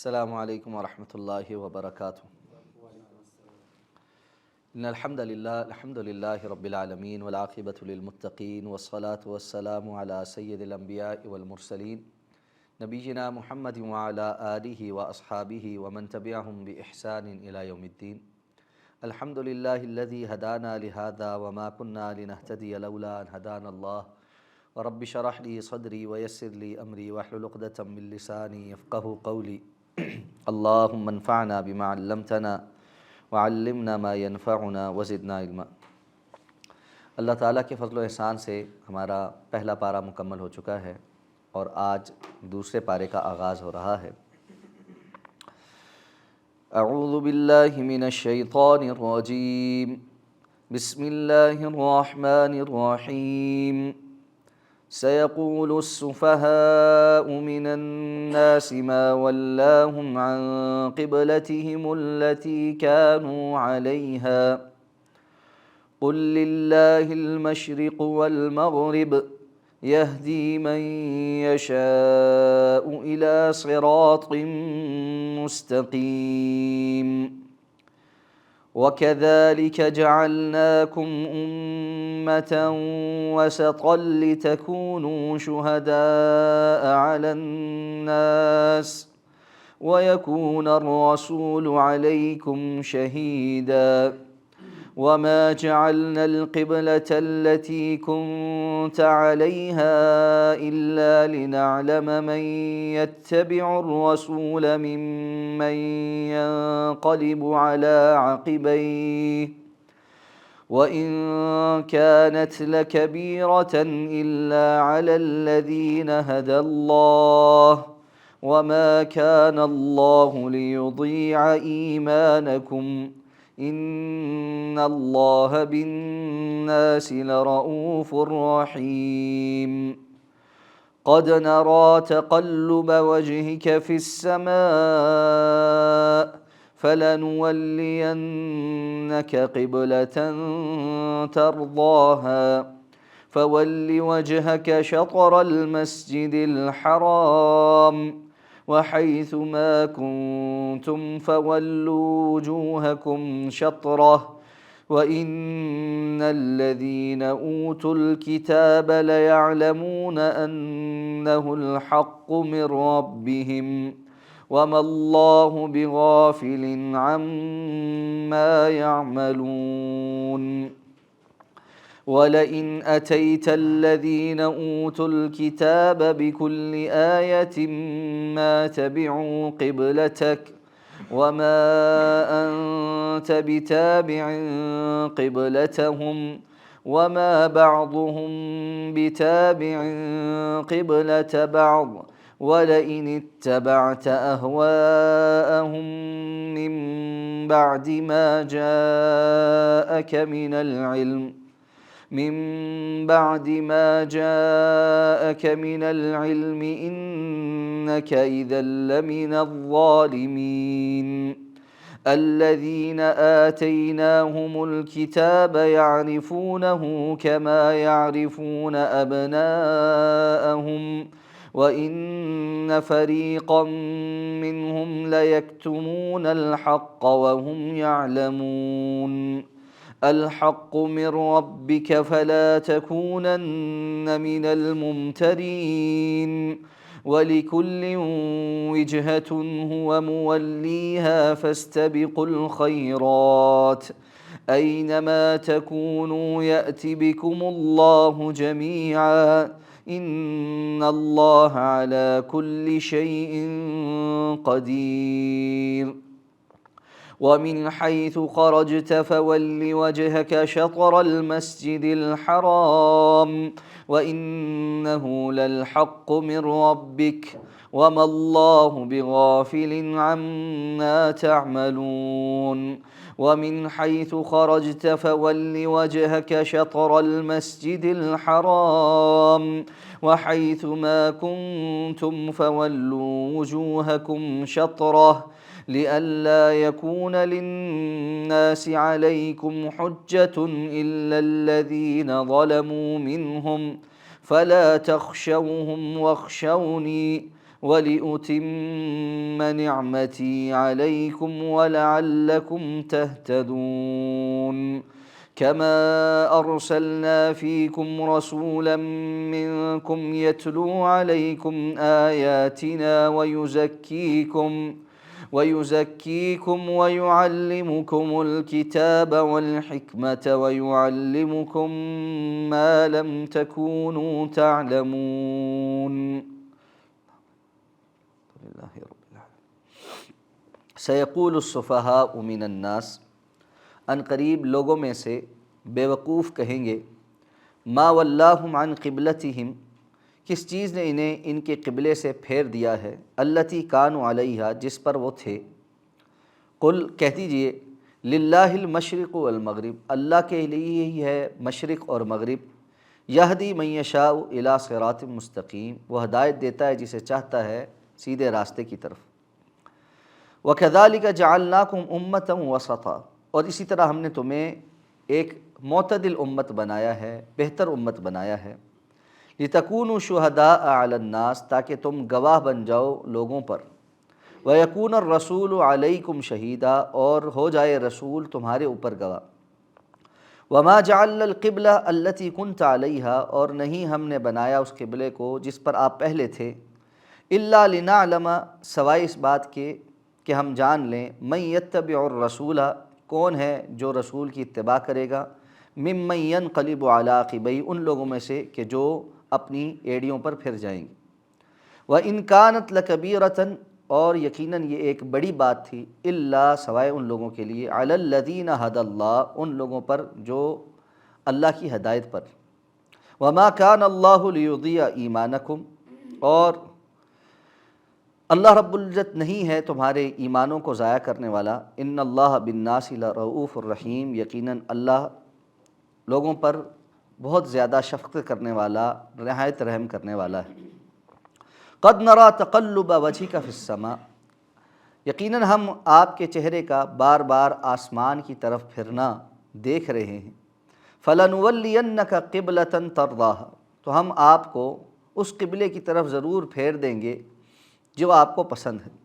السلام علیکم ورحمۃ اللہ وبرکاتہ۔ ان الحمد للہ رب العالمین والعاقبۃ للمتقین والصلاة والسلام علی سید الانبیاء والمرسلین نبینا محمد وعلی آلہ واصحابہ ومن تبعہم بإحسان الی یوم الدین۔ الحمد للہ الذی ہدانا لہذا وما كنا لنہتدی لولا ان ہدانا اللہ رب اشرح لی صدری ویسر لی امری واحلل عقدۃ من لسانی یفقہوا قولی۔ اللہم انفعنا بما علمتنا وعلمنا ما ينفعنا وزدنا علما۔ اللہ تعالیٰ کے فضل و احسان سے ہمارا پہلا پارہ مکمل ہو چکا ہے اور آج دوسرے پارے کا آغاز ہو رہا ہے۔ اعوذ باللہ من الشیطان الرجیم، بسم اللہ الرحمن الرحیم۔ سيقول السفهاء من الناس ما ولاهم عن قبلتهم التي كانوا عليها قل لله المشرق والمغرب يهدي من يشاء إلى صراط مستقيم وكذلك جعلناكم أمة وسطا لتكونوا شهداء على الناس ويكون الرسول عليكم شهيدا وما جعلنا القبلة التي كنت عليها إلا لنعلم من يتبع الرسول ممن ينقلب على عقبيه وإن كانت لكبيرة إلا على الذين هدى الله وما كان الله ليضيع إيمانكم إن الله بالناس لرؤوف رحيم قد نرى تقلب وجهك في السماء فلنولينك قبلة ترضاها فول وجهك شطر المسجد الحرام وحيث ما كنتم فولوا وجوهكم شطره وإن الذين أوتوا الكتاب ليعلمون أنه الحق من ربهم وما الله بغافل عما يعملون ولئن أتيت الذين أوتوا الكتاب بكل آية ما تبعوا قبلتك وما أنت بتابع قبلتهم وما بعضهم بتابع قبلة بعض ولئن اتبعت أهواءهم من بعد ما جاءك من العلم إنك إذا لمن الظالمين الذين آتيناهم الكتاب يعرفونه كما يعرفون أبناءهم وإن فريقا منهم ليكتمون الحق وهم يعلمون الحق من ربك فلا تكونن من الممترين ولكل وجهة هو موليها فاستبقوا الخيرات أينما تكونوا يأت بكم الله جميعا إن الله على كل شيء قدير ومن حيث خرجت فول وجهك شطر المسجد الحرام وإنه للحق من ربك وما الله بغافل عما تعملون ومن حيث خرجت فول وجهك شطر المسجد الحرام وحيث ما كنتم فولوا وجوهكم شطره لئلا يكون للناس عليكم حجة إلا الذين ظلموا منهم فلا تخشوهم واخشوني وَلِأُتِمَّ نِعْمَتِي عَلَيْكُمْ وَلَعَلَّكُمْ تَهْتَدُونَ كَمَا أَرْسَلْنَا فِيكُمْ رَسُولًا مِّنكُمْ يَتْلُو عَلَيْكُمْ آيَاتِنَا وَيُزَكِّيكُمْ وَيُعَلِّمُكُمُ الْكِتَابَ وَالْحِكْمَةَ وَيُعَلِّمُكُم مَّا لَمْ تَكُونُوا تَعْلَمُونَ سَيَقُولُ السُّفَهَاءُ مِنَ النَّاسِ ان قریب لوگوں میں سے بے وقوف کہیں گے ما ولاہم عن قبلتہم کس چیز نے انہیں ان کے قبلے سے پھیر دیا ہے التی کانوا علیہا جس پر وہ تھے قل کہہ دیجئے للہ المشرق والمغرب اللہ کے لیے ہی ہے مشرق اور مغرب یہدی من یشاء الی صراط مستقیم وہ ہدایت دیتا ہے جسے چاہتا ہے سیدھے راستے کی طرف وَكَذَلِكَ جَعَلْنَاكُمْ أُمَّةً وَسَطًا اور اسی طرح ہم نے تمہیں ایک معتدل امت بنایا ہے بہتر امت بنایا ہے لِتَكُونُوا شُهَدَاءَ عَلَى النَّاسِ تاکہ تم گواہ بن جاؤ لوگوں پر وَيَكُونَ الرَّسُولُ عَلَيْكُمْ شَهِيدًا اور ہو جائے رسول تمہارے اوپر گواہ وَمَا جَعَلْنَا الْقِبْلَةَ الَّتِي كُنْتَ عَلَيْهَا اور نہیں ہم نے بنایا اس قبلے کو جس پر آپ پہلے تھے إِلَّا لِنَعْلَمَ سوائے اس بات کے کہ ہم جان لیں مَن يَتَّبِعُ الرَّسُولَ کون ہے جو رسول کی اتباع کرے گا ممن ينقلب علی عقبیہ ان لوگوں میں سے کہ جو اپنی ایڑیوں پر پھر جائیں گے وَإِن كَانَتْ لَكَبِيرَةً اور یقیناً یہ ایک بڑی بات تھی الا سوائے ان لوگوں کے لیے علی الذین ھدی اللہ ان لوگوں پر جو اللہ کی ہدایت پر وما كان اللہ لیضیع ایمانکم اور اللہ رب العزت نہیں ہے تمہارے ایمانوں کو ضائع کرنے والا ان اللہ بالناس لرؤوف الرحیم یقیناً اللہ لوگوں پر بہت زیادہ شفقت کرنے والا نہایت رحم کرنے والا ہے قد نرى تقلب وجهك في السماء یقیناً ہم آپ کے چہرے کا بار بار آسمان کی طرف پھرنا دیکھ رہے ہیں فلنولینک قبلۃ ترضاها تو ہم آپ کو اس قبلے کی طرف ضرور پھیر دیں گے جو آپ کو پسند ہے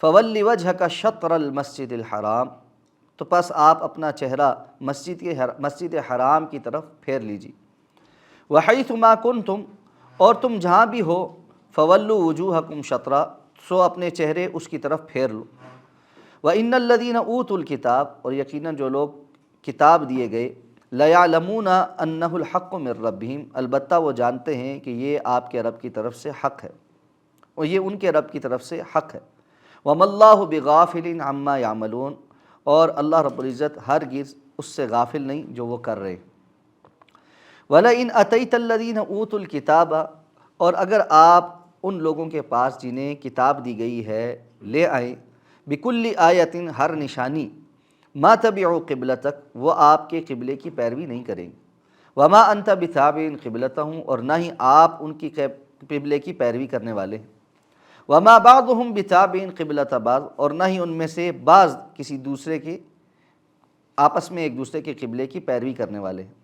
فول وجهک شطر المسجد الحرام تو پس آپ اپنا چہرہ مسجد حرام کی طرف پھیر لیجیے وحیث ما کنتم اور تم جہاں بھی ہو فولوا وجوہکم شطرا سو اپنے چہرے اس کی طرف پھیر لو وان الذین اوتوا الکتاب اور یقیناً جو لوگ کتاب دیے گئے لیعلمون انہ الحق من ربہم البتہ وہ جانتے ہیں کہ یہ آپ کے رب کی طرف سے حق ہے اور یہ ان کے رب کی طرف سے حق ہے وما اللہ بغافل عما یعملون اور اللہ رب العزت ہرگز اس سے غافل نہیں جو وہ کر رہے وَلَئِنْ أَتَيْتَ الَّذِينَ أُوتُوا الْكِتَابَ اور اگر آپ ان لوگوں کے پاس جنہیں کتاب دی گئی ہے لے آئیں بِكُلِّ آیَةٍ ہر نشانی مَا تَبِعُوا قِبْلَتَكَ وہ آپ کے قبلے کی پیروی نہیں کریں گے وَمَا أَنْتَ بِتَابِعٍ قِبْلَتَهُمْ اور نہ ہی آپ ان کی قبلے کی پیروی کرنے والے ہیں وَمَا بَعْضُهُمْ بِتَابِعٍ قِبْلَةَ بَعْضٍ اور نہ ہی ان میں سے بعض کسی دوسرے کے آپس میں ایک دوسرے کے قبلے کی پیروی کرنے والے ہیں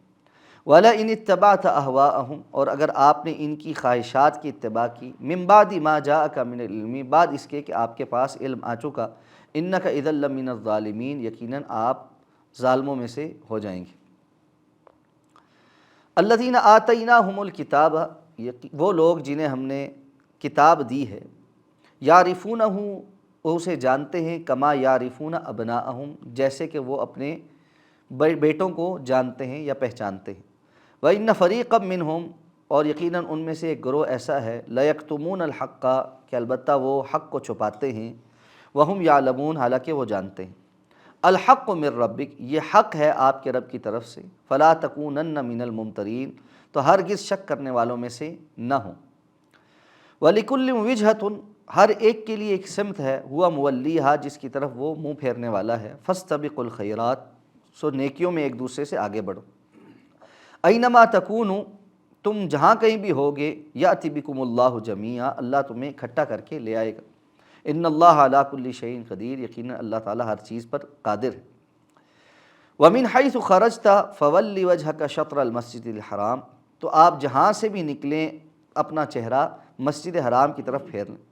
وَلَئِنِ اتَّبَعْتَ أَهْوَاءَهُمْ اور اگر آپ نے ان کی خواہشات کی اتباع کی مِن بَعْدِ مَا جَاءَكَ مِنَ الْعِلْمِ بعد اس کے کہ آپ کے پاس علم آ چکا إِنَّكَ إِذًا لَمِنَ الظَّالِمِينَ یقیناً آپ ظالموں میں سے ہو جائیں گے الَّذِينَ آتَيْنَاهُمُ الْكِتَابَ وہ لوگ جنہیں ہم نے کتاب دی ہے یعرفونہ وہ اسے جانتے ہیں کما یعرفون ابناءہم جیسے کہ وہ اپنے بیٹوں کو جانتے ہیں یا پہچانتے ہیں وَإِنَّ فَرِيقًا مِّنْهُمْ اور یقیناً ان میں سے ایک گروہ ایسا ہے لَيَكْتُمُونَ الْحَقَّ کہ البتہ وہ حق کو چھپاتے ہیں وَهُمْ يَعْلَمُونَ حالانکہ وہ جانتے ہیں الحق من ربک یہ حق ہے آپ کے رب کی طرف سے فلا تکونن من الممترین تو ہرگز شک کرنے والوں میں سے نہ ہوں وَلِكُلٍّ وِجْهَةٌ ہر ایک کے لیے ایک سمت ہے ہوا مولیہا جس کی طرف وہ منہ پھیرنے والا ہے فاستبقوا الخیرات سو نیکیوں میں ایک دوسرے سے آگے بڑھو اینما تکونوا تم جہاں کہیں بھی ہوگے یأتی بکم اللہ جمیعا اللہ تمہیں اکٹھا کر کے لے آئے گا ان اللہ علی کل شیء قدیر یقینا اللہ تعالیٰ ہر چیز پر قادر ہے ومن حیث خرجت فول وجهک شطر المسجد الحرام تو آپ جہاں سے بھی نکلیں اپنا چہرہ مسجد حرام کی طرف پھیر لیں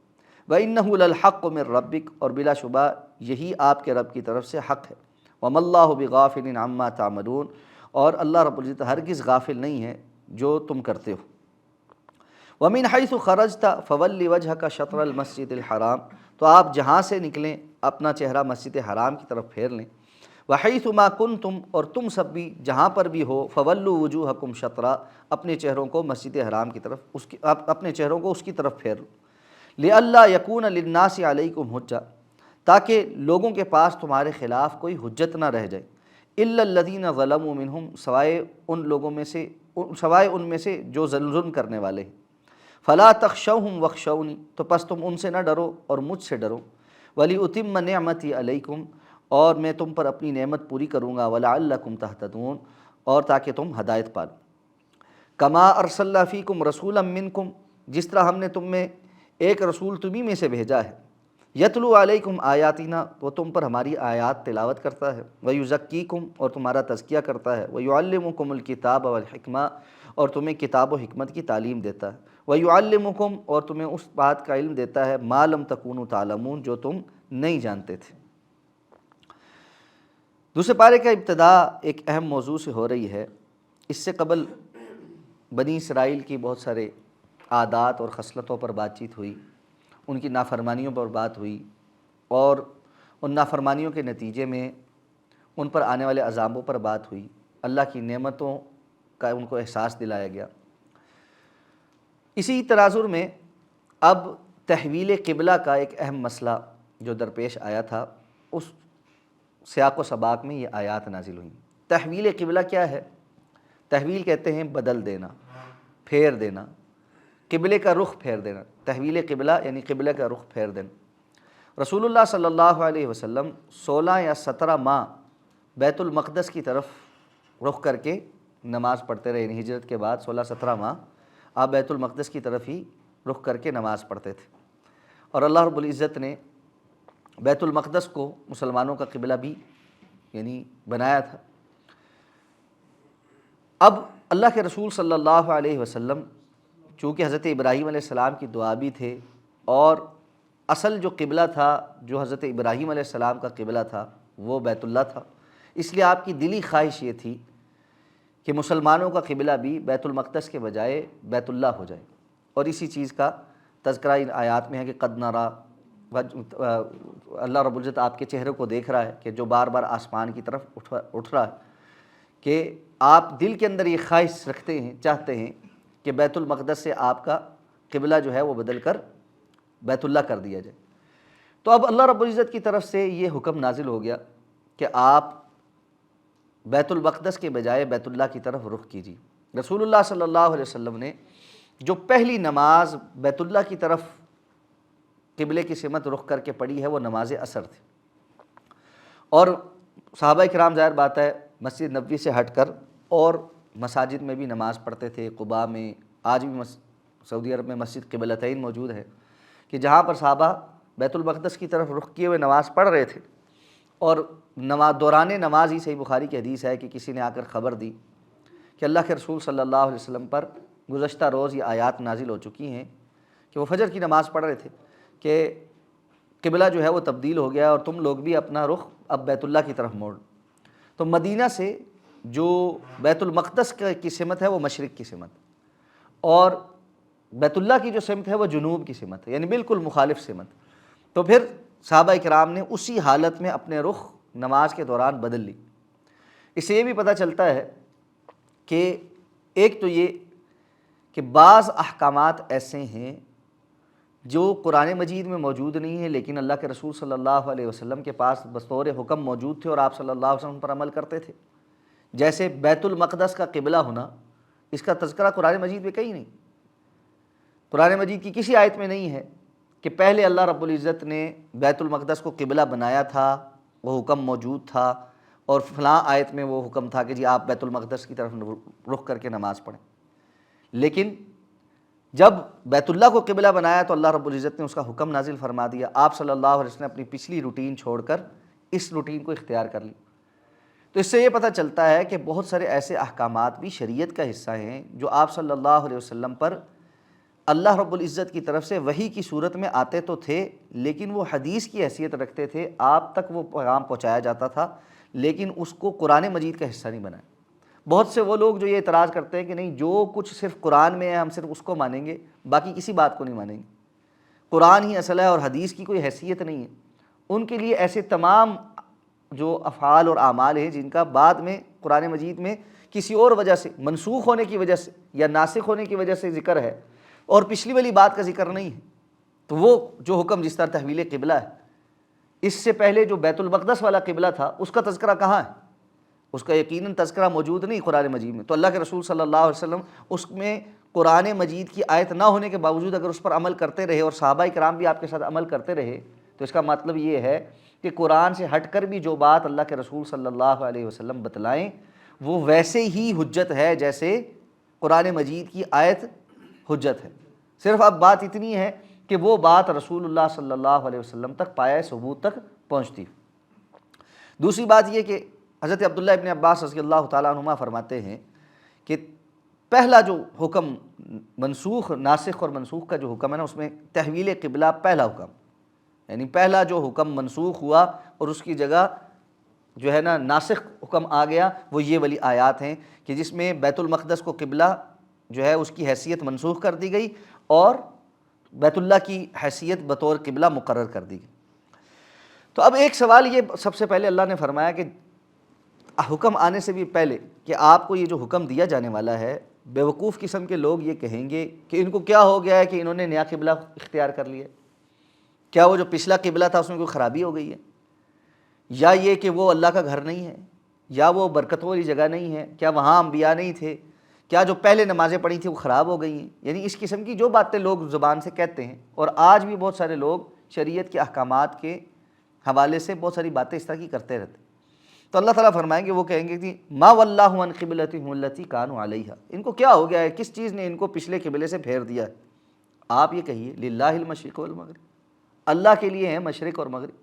وَإِنَّهُ لَلْحَقُّ مِن رَبِّكَ، اور بلا شبہ یہی آپ کے رب کی طرف سے حق ہے۔ وَمَا اللَّهُ بِغَافِلٍ عَمَّا تَعْمَلُونَ، اور اللہ رب العزت ہرگز غافل نہیں ہے جو تم کرتے ہو۔ وَمِنْ حَيْثُ خَرَجْتَ فَوَلِّ وَجْهَكَ شَطْرَ الْمَسْجِدِ الْحَرَامِ، تو آپ جہاں سے نکلیں اپنا چہرہ مسجد حرام کی طرف پھیر لیں۔ وَحَيْثُ مَا كُنْتُمْ، اور تم سب بھی جہاں پر بھی ہو، فَوَلُّوا وُجُوهَكُمْ شَطْرًا، اپنے چہروں کو مسجد حرام کی طرف اپنے چہروں کو اس کی طرف پھیر لو۔ لِأَلَّا يَكُونَ لِلنَّاسِ عَلَيْكُمْ حُجَّةٌ، تاکہ لوگوں کے پاس تمہارے خلاف کوئی حجت نہ رہ جائے۔ إِلَّا الَّذِينَ ظَلَمُوا مِنْهُمْ، سوائے ان میں سے جو ظلم کرنے والے ہیں۔ فَلَا تَخْشَوْهُمْ وَاخْشَوْنِي، تو پس تم ان سے نہ ڈرو اور مجھ سے ڈرو۔ وَلِأُتِمَّ نِعْمَتِي عَلَيْكُمْ، اور میں تم پر اپنی نعمت پوری کروں گا۔ وَلَعَلَّكُمْ تَهْتَدُونَ، اور تاکہ تم ہدایت پالو۔ كَمَا أَرْسَلْنَا فِيكُمْ رَسُولًا مِّنْكُمْ، جس طرح ہم نے تم میں ایک رسول تمہیں میں سے بھیجا ہے۔ یتلو علیکم آیاتنا، وہ تم پر ہماری آیات تلاوت کرتا ہے۔ ویزکیکم، اور تمہارا تزکیہ کرتا ہے۔ ویعلمکم الکتاب والحکمہ، اور تمہیں کتاب و حکمت کی تعلیم دیتا ہے۔ ویعلمکم، اور تمہیں اس بات کا علم دیتا ہے ما لم تکونوا تعلمون، جو تم نہیں جانتے تھے۔ دوسرے پارے کا ابتدا ایک اہم موضوع سے ہو رہی ہے۔ اس سے قبل بنی اسرائیل کی بہت سارے عادات اور خصلتوں پر بات چیت ہوئی، ان کی نافرمانیوں پر بات ہوئی، اور ان نافرمانیوں کے نتیجے میں ان پر آنے والے عذابوں پر بات ہوئی۔ اللہ کی نعمتوں کا ان کو احساس دلایا گیا۔ اسی تناظر میں اب تحویل قبلہ کا ایک اہم مسئلہ جو درپیش آیا تھا، اس سیاق و سباق میں یہ آیات نازل ہوئیں۔ تحویل قبلہ کیا ہے؟ تحویل کہتے ہیں بدل دینا، پھیر دینا، قبلے کا رخ پھیر دینا۔ تحویل قبلہ یعنی قبلے کا رخ پھیر دینا۔ رسول اللہ صلی اللہ علیہ وسلم 16 یا 17 ماہ بیت المقدس کی طرف رخ کر کے نماز پڑھتے رہے، یعنی ہجرت کے بعد 16-17 ماہ آپ بیت المقدس کی طرف ہی رخ کر کے نماز پڑھتے تھے، اور اللہ رب العزت نے بیت المقدس کو مسلمانوں کا قبلہ بھی یعنی بنایا تھا۔ اب اللہ کے رسول صلی اللہ علیہ وسلم چونکہ حضرت ابراہیم علیہ السلام کی دعا بھی تھے، اور اصل جو قبلہ تھا، جو حضرت ابراہیم علیہ السلام کا قبلہ تھا، وہ بیت اللہ تھا، اس لیے آپ کی دلی خواہش یہ تھی کہ مسلمانوں کا قبلہ بھی بیت المقدس کے بجائے بیت اللہ ہو جائے، اور اسی چیز کا تذکرہ ان آیات میں ہے کہ قد نرا، اللہ رب العزت آپ کے چہرے کو دیکھ رہا ہے کہ جو بار بار آسمان کی طرف اٹھ رہا ہے، کہ آپ دل کے اندر یہ خواہش رکھتے ہیں، چاہتے ہیں کہ بیت المقدس سے آپ کا قبلہ جو ہے وہ بدل کر بیت اللہ کر دیا جائے۔ تو اب اللہ رب العزت کی طرف سے یہ حکم نازل ہو گیا کہ آپ بیت المقدس کے بجائے بیت اللہ کی طرف رخ کیجیے۔ رسول اللہ صلی اللہ علیہ وسلم نے جو پہلی نماز بیت اللہ کی طرف قبلے کی سمت رخ کر کے پڑھی ہے وہ نماز عصر تھی، اور صحابہ کرام ظاہر بات ہے مسجد نبوی سے ہٹ کر اور مساجد میں بھی نماز پڑھتے تھے۔ قباء میں، آج بھی سعودی عرب میں مسجد قبلتین موجود ہے، کہ جہاں پر صحابہ بیت المقدس کی طرف رخ کیے ہوئے نماز پڑھ رہے تھے، اور دوران نماز ہی صحیح بخاری کی حدیث ہے کہ کسی نے آ کر خبر دی کہ اللہ کے رسول صلی اللہ علیہ وسلم پر گزشتہ روز یہ آیات نازل ہو چکی ہیں، کہ وہ فجر کی نماز پڑھ رہے تھے کہ قبلہ جو ہے وہ تبدیل ہو گیا، اور تم لوگ بھی اپنا رخ اب بیت اللہ کی طرف موڑ۔ تو مدینہ سے جو بیت المقدس کی سمت ہے وہ مشرق کی سمت، اور بیت اللہ کی جو سمت ہے وہ جنوب کی سمت ہے، یعنی بالکل مخالف سمت۔ تو پھر صحابہ کرام نے اسی حالت میں اپنے رخ نماز کے دوران بدل لی۔ اس سے یہ بھی پتہ چلتا ہے کہ ایک تو یہ کہ بعض احکامات ایسے ہیں جو قرآن مجید میں موجود نہیں ہیں، لیکن اللہ کے رسول صلی اللہ علیہ وسلم کے پاس بطور حکم موجود تھے اور آپ صلی اللہ علیہ وسلم پر عمل کرتے تھے۔ جیسے بیت المقدس کا قبلہ ہونا، اس کا تذکرہ قرآن مجید میں کہیں نہیں، قرآن مجید کی کسی آیت میں نہیں ہے کہ پہلے اللہ رب العزت نے بیت المقدس کو قبلہ بنایا تھا، وہ حکم موجود تھا، اور فلاں آیت میں وہ حکم تھا کہ جی آپ بیت المقدس کی طرف رخ کر کے نماز پڑھیں۔ لیکن جب بیت اللہ کو قبلہ بنایا تو اللہ رب العزت نے اس کا حکم نازل فرما دیا۔ آپ صلی اللہ علیہ وسلم نے اپنی پچھلی روٹین چھوڑ کر اس روٹین کو اختیار کر لی۔ تو اس سے یہ پتہ چلتا ہے کہ بہت سارے ایسے احکامات بھی شریعت کا حصہ ہیں جو آپ صلی اللہ علیہ وسلم پر اللہ رب العزت کی طرف سے وحی کی صورت میں آتے تو تھے، لیکن وہ حدیث کی حیثیت رکھتے تھے، آپ تک وہ پیغام پہنچایا جاتا تھا، لیکن اس کو قرآن مجید کا حصہ نہیں بنایا۔ بہت سے وہ لوگ جو یہ اعتراض کرتے ہیں کہ نہیں، جو کچھ صرف قرآن میں ہے ہم صرف اس کو مانیں گے، باقی کسی بات کو نہیں مانیں گے، قرآن ہی اصل ہے اور حدیث کی کوئی حیثیت نہیں ہے، ان کے لیے ایسے تمام جو افعال اور اعمال ہیں جن کا بعد میں قرآن مجید میں کسی اور وجہ سے، منسوخ ہونے کی وجہ سے یا ناسخ ہونے کی وجہ سے ذکر ہے اور پچھلی والی بات کا ذکر نہیں ہے، تو وہ جو حکم جس طرح تحویل قبلہ ہے، اس سے پہلے جو بیت المقدس والا قبلہ تھا اس کا تذکرہ کہاں ہے؟ اس کا یقیناً تذکرہ موجود نہیں قرآن مجید میں۔ تو اللہ کے رسول صلی اللہ علیہ وسلم اس میں قرآن مجید کی آیت نہ ہونے کے باوجود اگر اس پر عمل کرتے رہے اور صحابہ کرام بھی آپ کے ساتھ عمل کرتے رہے، تو اس کا مطلب یہ ہے کہ قرآن سے ہٹ کر بھی جو بات اللہ کے رسول صلی اللہ علیہ وسلم بتلائیں وہ ویسے ہی حجت ہے جیسے قرآن مجید کی آیت حجت ہے، صرف اب بات اتنی ہے کہ وہ بات رسول اللہ صلی اللہ علیہ وسلم تک پایہ ثبوت تک پہنچتی۔ دوسری بات یہ کہ حضرت عبداللہ ابن عباس رضی اللہ تعالیٰ عنہما فرماتے ہیں کہ پہلا جو حکم منسوخ، ناسخ اور منسوخ کا جو حکم ہے نا، اس میں تحویل قبلہ پہلا حکم، یعنی پہلا جو حکم منسوخ ہوا اور اس کی جگہ جو ہے نا ناسخ حکم آ گیا، وہ یہ والی آیات ہیں کہ جس میں بیت المقدس کو قبلہ جو ہے اس کی حیثیت منسوخ کر دی گئی اور بیت اللہ کی حیثیت بطور قبلہ مقرر کر دی گئی۔ تو اب ایک سوال یہ سب سے پہلے اللہ نے فرمایا کہ حکم آنے سے بھی پہلے کہ آپ کو یہ جو حکم دیا جانے والا ہے، بیوقوف قسم کے لوگ یہ کہیں گے کہ ان کو کیا ہو گیا ہے کہ انہوں نے نیا قبلہ اختیار کر لیا، کیا وہ جو پچھلا قبلہ تھا اس میں کوئی خرابی ہو گئی ہے، یا یہ کہ وہ اللہ کا گھر نہیں ہے، یا وہ برکتوں والی جگہ نہیں ہے، کیا وہاں انبیاء نہیں تھے، کیا جو پہلے نمازیں پڑھی تھیں وہ خراب ہو گئی ہیں، یعنی اس قسم کی جو باتیں لوگ زبان سے کہتے ہیں، اور آج بھی بہت سارے لوگ شریعت کے احکامات کے حوالے سے بہت ساری باتیں اس طرح کی کرتے رہتے ہیں۔ تو اللہ تعالیٰ فرمائیں گے، وہ کہیں گے کہ ما واللہ عن قبلتہم التی کانوا علیہا، ان کو کیا ہو گیا ہے، کس چیز نے ان کو پچھلے قبلے سے پھیر دیا ہے؟ آپ یہ کہیے للہ المشرق والمغرب، اللہ کے لیے ہیں مشرق اور مغرب،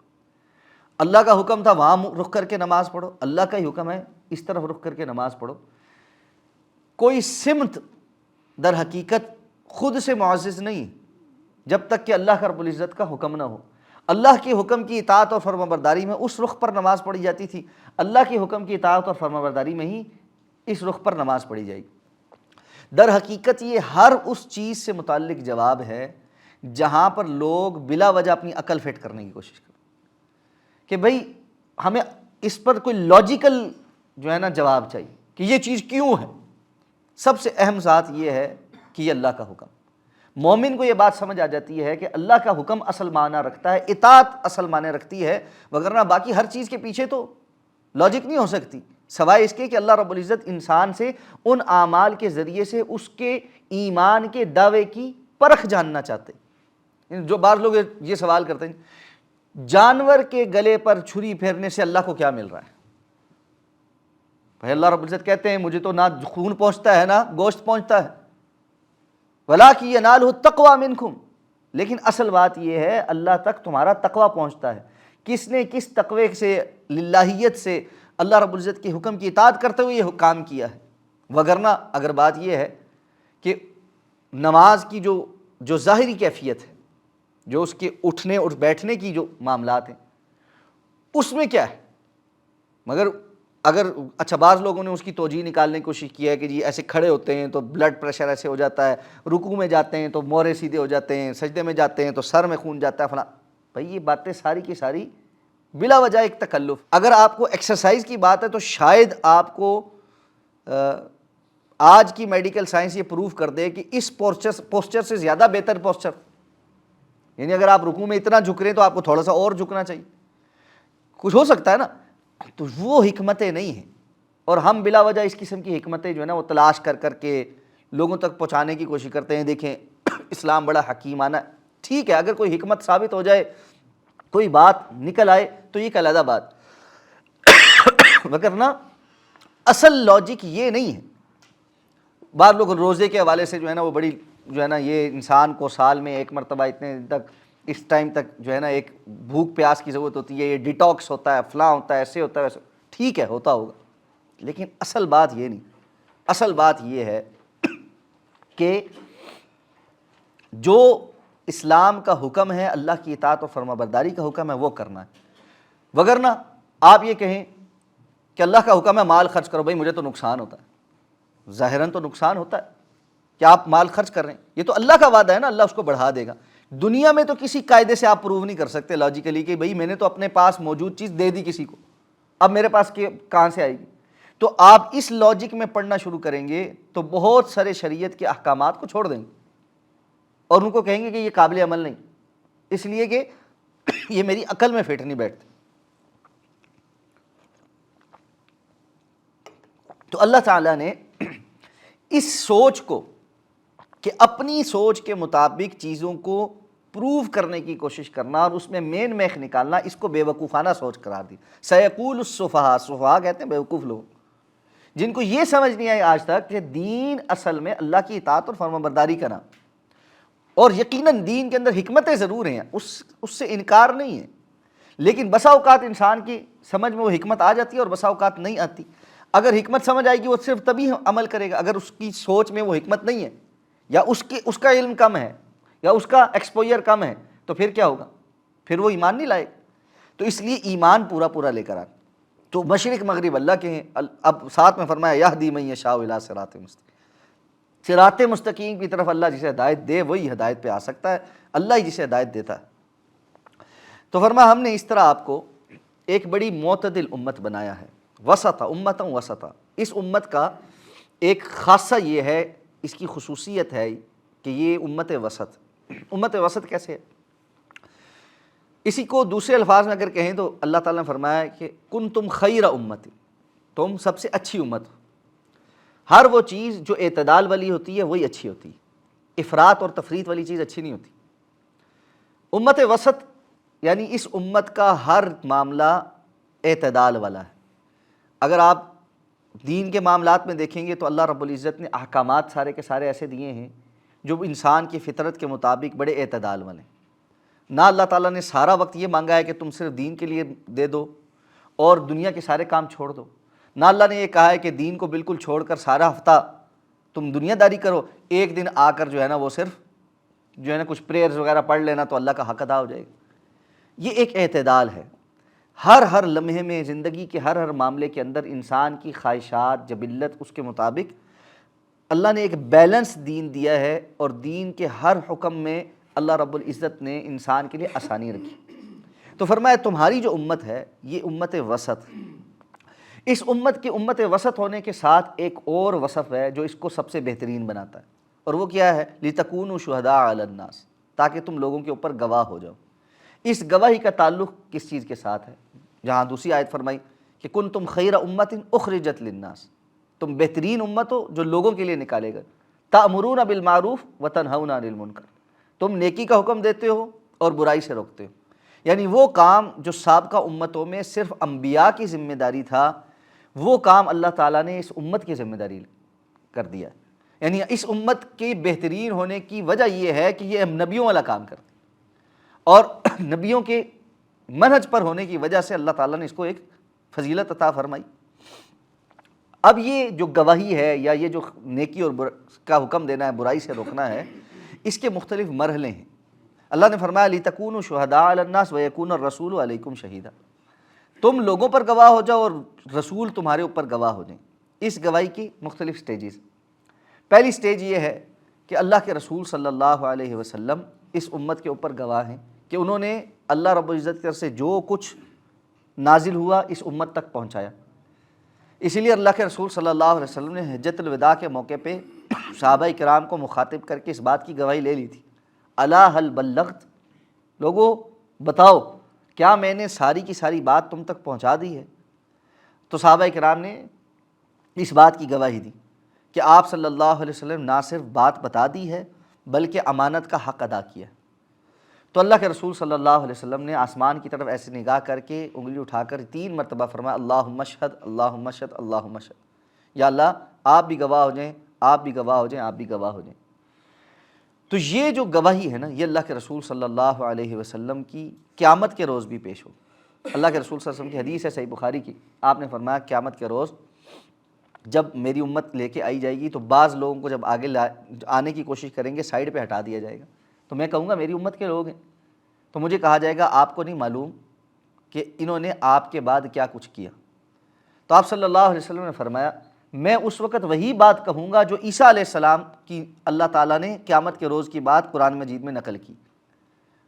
اللہ کا حکم تھا وہاں رخ کر کے نماز پڑھو، اللہ کا ہی حکم ہے اس طرف رخ کر کے نماز پڑھو۔ کوئی سمت در حقیقت خود سے معزز نہیں جب تک کہ اللہ کا رب العزت کا حکم نہ ہو۔ اللہ کے حکم کی اطاعت اور فرمانبرداری میں اس رخ پر نماز پڑھی جاتی تھی، اللہ کے حکم کی اطاعت اور فرمانبرداری میں ہی اس رخ پر نماز پڑھی جائے گی۔ در حقیقت یہ ہر اس چیز سے متعلق جواب ہے جہاں پر لوگ بلا وجہ اپنی عقل فٹ کرنے کی کوشش کرتے کہ بھئی ہمیں اس پر کوئی لاجیکل جو ہے نا جواب چاہیے کہ یہ چیز کیوں ہے۔ سب سے اہم ذات یہ ہے کہ یہ اللہ کا حکم، مومن کو یہ بات سمجھ آ جاتی ہے کہ اللہ کا حکم اصل معنی رکھتا ہے، اطاعت اصل معنی رکھتی ہے، وگرنہ باقی ہر چیز کے پیچھے تو لاجک نہیں ہو سکتی، سوائے اس کے کہ اللہ رب العزت انسان سے ان اعمال کے ذریعے سے اس کے ایمان کے دعوے کی پرکھ جاننا چاہتے ہیں۔ جو بعض لوگ یہ سوال کرتے ہیں، جانور کے گلے پر چھری پھیرنے سے اللہ کو کیا مل رہا ہے؟ بھائی اللہ رب العزت کہتے ہیں مجھے تو نہ خون پہنچتا ہے نہ گوشت پہنچتا ہے، وَلَٰكِن يَنَالُهُ التَّقْوَىٰ مِنْكُمْ، لیکن اصل بات یہ ہے اللہ تک تمہارا تقویٰ پہنچتا ہے۔ کس نے کس تقوی سے، للہیت سے اللہ رب العزت کے حکم کی اطاعت کرتے ہوئے یہ کام کیا ہے؟ وگرنہ اگر بات یہ ہے کہ نماز کی جو ظاہری کیفیت ہے، جو اس کے اٹھنے اور بیٹھنے کی جو معاملات ہیں، اس میں کیا ہے، مگر اگر اچھا بعض لوگوں نے اس کی توجیہ نکالنے کی کوشش کی ہے کہ جی ایسے کھڑے ہوتے ہیں تو بلڈ پریشر ایسے ہو جاتا ہے، رکوع میں جاتے ہیں تو مورے سیدھے ہو جاتے ہیں، سجدے میں جاتے ہیں تو سر میں خون جاتا ہے فلاں۔ بھائی یہ باتیں ساری کی ساری بلا وجہ ایک تکلف۔ اگر آپ کو ایکسرسائز کی بات ہے تو شاید آپ کو آج کی میڈیکل سائنس یہ پروف کر دے کہ اس پوسچر سے زیادہ بہتر پوسچر، یعنی اگر آپ رکوع میں اتنا جھک رہے ہیں تو آپ کو تھوڑا سا اور جھکنا چاہیے، کچھ ہو سکتا ہے نا۔ تو وہ حکمتیں نہیں ہیں، اور ہم بلا وجہ اس قسم کی حکمتیں جو ہے نا وہ تلاش کر کر کے لوگوں تک پہنچانے کی کوشش کرتے ہیں۔ دیکھیں اسلام بڑا حکیمانہ ہے، ٹھیک ہے، اگر کوئی حکمت ثابت ہو جائے، کوئی بات نکل آئے تو یہ ایک علیحدہ بات، وگرنہ اصل لاجک یہ نہیں ہے۔ بعض لوگ روزے کے حوالے سے جو ہے نا وہ بڑی جو ہے نا یہ انسان کو سال میں ایک مرتبہ اتنے دن تک اس ٹائم تک جو ہے نا ایک بھوک پیاس کی ضرورت ہوتی ہے، یہ ڈیٹاکس ہوتا ہے، فلاں ہوتا ہے، ایسے ہوتا ہے ویسے، ٹھیک ہے ہوتا ہوگا، لیکن اصل بات یہ نہیں۔ اصل بات یہ ہے کہ جو اسلام کا حکم ہے، اللہ کی اطاعت اور فرما برداری کا حکم ہے، وہ کرنا ہے۔ وگرنہ آپ یہ کہیں کہ اللہ کا حکم ہے مال خرچ کرو، بھائی مجھے تو نقصان ہوتا ہے، ظاہراً تو نقصان ہوتا ہے کہ آپ مال خرچ کر رہے ہیں، یہ تو اللہ کا وعدہ ہے نا، اللہ اس کو بڑھا دے گا۔ دنیا میں تو کسی قاعدے سے آپ پروو نہیں کر سکتے لاجیکلی کہ بھئی میں نے تو اپنے پاس موجود چیز دے دی کسی کو، اب میرے پاس کہاں سے آئے گی؟ تو آپ اس لاجک میں پڑھنا شروع کریں گے تو بہت سارے شریعت کے احکامات کو چھوڑ دیں گے اور ان کو کہیں گے کہ یہ قابل عمل نہیں، اس لیے کہ یہ میری عقل میں فٹ نہیں بیٹھتے۔ تو اللہ تعالیٰ نے اس سوچ کو کہ اپنی سوچ کے مطابق چیزوں کو پروو کرنے کی کوشش کرنا اور اس میں مین میخ نکالنا، اس کو بے وقوفانہ سوچ قرار دی۔ سیقول السفہاء، سفہاء کہتے ہیں بے وقوف لوگ، جن کو یہ سمجھ نہیں آئی آج تک کہ دین اصل میں اللہ کی اطاعت اور فرما برداری کا نام، اور یقیناً دین کے اندر حکمتیں ضرور ہیں، اس سے انکار نہیں ہے، لیکن بسا اوقات انسان کی سمجھ میں وہ حکمت آ جاتی ہے اور بسا اوقات نہیں آتی۔ اگر حکمت سمجھ آئے گی وہ صرف تبھی عمل کرے گا، اگر اس کی سوچ میں وہ حکمت نہیں ہے یا اس کا علم کم ہے یا اس کا ایکسپوئر کم ہے تو پھر کیا ہوگا؟ پھر وہ ایمان نہیں لائے۔ تو اس لیے ایمان پورا پورا لے کر آئے۔ تو مشرق مغرب اللہ کے ہیں، اب ساتھ میں فرمایا یہدی من یشاء الی صراط مستقیم، صراط مستقیم کی طرف اللہ جسے ہدایت دے وہی ہدایت پہ آ سکتا ہے، اللہ ہی جسے ہدایت دیتا ہے۔ تو فرمایا ہم نے اس طرح آپ کو ایک بڑی معتدل امت بنایا ہے، وسطا امتا وسطا۔ اس امت کا ایک خاصہ یہ ہے، اس کی خصوصیت ہے کہ یہ امت وسط۔ امت وسط کیسے ہے؟ اسی کو دوسرے الفاظ میں اگر کہیں تو اللہ تعالیٰ نے فرمایا کہ کنتم خیر امتی، تم سب سے اچھی امت ہو۔ ہر وہ چیز جو اعتدال والی ہوتی ہے وہی اچھی ہوتی ہے، افراط اور تفریط والی چیز اچھی نہیں ہوتی۔ امت وسط یعنی اس امت کا ہر معاملہ اعتدال والا ہے۔ اگر آپ دین کے معاملات میں دیکھیں گے تو اللہ رب العزت نے احکامات سارے کے سارے ایسے دیے ہیں جو انسان کی فطرت کے مطابق بڑے اعتدال والے ہیں۔ نہ اللہ تعالیٰ نے سارا وقت یہ مانگا ہے کہ تم صرف دین کے لیے دے دو اور دنیا کے سارے کام چھوڑ دو، نہ اللہ نے یہ کہا ہے کہ دین کو بالکل چھوڑ کر سارا ہفتہ تم دنیا داری کرو، ایک دن آ کر جو ہے نا وہ صرف جو ہے نا کچھ پریئرز وغیرہ پڑھ لینا تو اللہ کا حق ادا ہو جائے گا۔ یہ ایک اعتدال ہے۔ ہر لمحے میں زندگی کے ہر معاملے کے اندر انسان کی خواہشات جبلت اس کے مطابق اللہ نے ایک بیلنس دین دیا ہے، اور دین کے ہر حکم میں اللہ رب العزت نے انسان کے لیے آسانی رکھی۔ تو فرمایا تمہاری جو امت ہے یہ امت وسط۔ اس امت کے امت وسط ہونے کے ساتھ ایک اور وصف ہے جو اس کو سب سے بہترین بناتا ہے، اور وہ کیا ہے؟ لِتَكُونُوا شُهَدَاءَ عَلَى النَّاسِ، تاکہ تم لوگوں کے اوپر گواہ ہو جاؤ۔ اس گواہی کا تعلق کس چیز کے ساتھ ہے؟ جہاں دوسری آیت فرمائی کہ کنتم خیر امت اخرجت للناس، تم بہترین امت ہو جو لوگوں کے لیے نکالے گئے، تأمرون بالمعروف وتنہون عن المنکر، تم نیکی کا حکم دیتے ہو اور برائی سے روکتے ہو۔ یعنی وہ کام جو سابقہ امتوں میں صرف انبیاء کی ذمہ داری تھا، وہ کام اللہ تعالیٰ نے اس امت کی ذمہ داری کر دیا۔ یعنی اس امت کی بہترین ہونے کی وجہ یہ ہے کہ یہ نبیوں والا کام کرتی، اور نبیوں کے منہج پر ہونے کی وجہ سے اللہ تعالیٰ نے اس کو ایک فضیلت عطا فرمائی۔ اب یہ جو گواہی ہے یا یہ جو نیکی اور کا حکم دینا ہے، برائی سے روکنا ہے، اس کے مختلف مرحلے ہیں۔ اللہ نے فرمایا لِتَكُونُوا شُهَدَاءَ عَلَى النَّاسِ وَيَكُونَ الرَّسُولُ عَلَيْكُمْ شَهِيدًا، تم لوگوں پر گواہ ہو جاؤ اور رسول تمہارے اوپر گواہ ہو جائیں۔ اس گواہی کی مختلف سٹیجز۔ پہلی سٹیج یہ ہے کہ اللہ کے رسول صلی اللہ علیہ وسلم اس امت کے اوپر گواہ ہیں کہ انہوں نے اللہ رب العزت کی طرف سے جو کچھ نازل ہوا اس امت تک پہنچایا۔ اسی لیے اللہ کے رسول صلی اللہ علیہ وسلم نے حجۃ الوداع کے موقع پہ صحابہ کرام کو مخاطب کر کے اس بات کی گواہی لے لی تھی، الا هل بلغت، لوگو بتاؤ کیا میں نے ساری کی ساری بات تم تک پہنچا دی ہے؟ تو صحابہ کرام نے اس بات کی گواہی دی کہ آپ صلی اللہ علیہ وسلم نہ صرف بات بتا دی ہے بلکہ امانت کا حق ادا کیا۔ تو اللہ کے رسول صلی اللہ علیہ وسلم نے آسمان کی طرف ایسے نگاہ کر کے انگلی اٹھا کر 3 مرتبہ فرمایا اللہم اشہد اللہم اشہد اللہم اشہد، یا اللہ آپ بھی گواہ ہو جائیں، آپ بھی گواہ ہو جائیں، آپ بھی گواہ ہو جائیں۔ تو یہ جو گواہی ہے نا، یہ اللہ کے رسول صلی اللہ علیہ وسلم کی قیامت کے روز بھی پیش ہو۔ اللہ کے رسول صلی اللہ علیہ وسلم کی حدیث ہے صحیح بخاری کی، آپ نے فرمایا قیامت کے روز جب میری امت لے کے آئی جائے گی تو بعض لوگوں کو جب آگے آنے کی کوشش کریں گے سائیڈ پہ ہٹا دیا جائے گا، تو میں کہوں گا میری امت کے لوگ ہیں، تو مجھے کہا جائے گا آپ کو نہیں معلوم کہ انہوں نے آپ کے بعد کیا کچھ کیا۔ تو آپ صلی اللہ علیہ وسلم نے فرمایا میں اس وقت وہی بات کہوں گا جو عیسیٰ علیہ السلام کی اللہ تعالیٰ نے قیامت کے روز کی بات قرآن مجید میں نقل کی،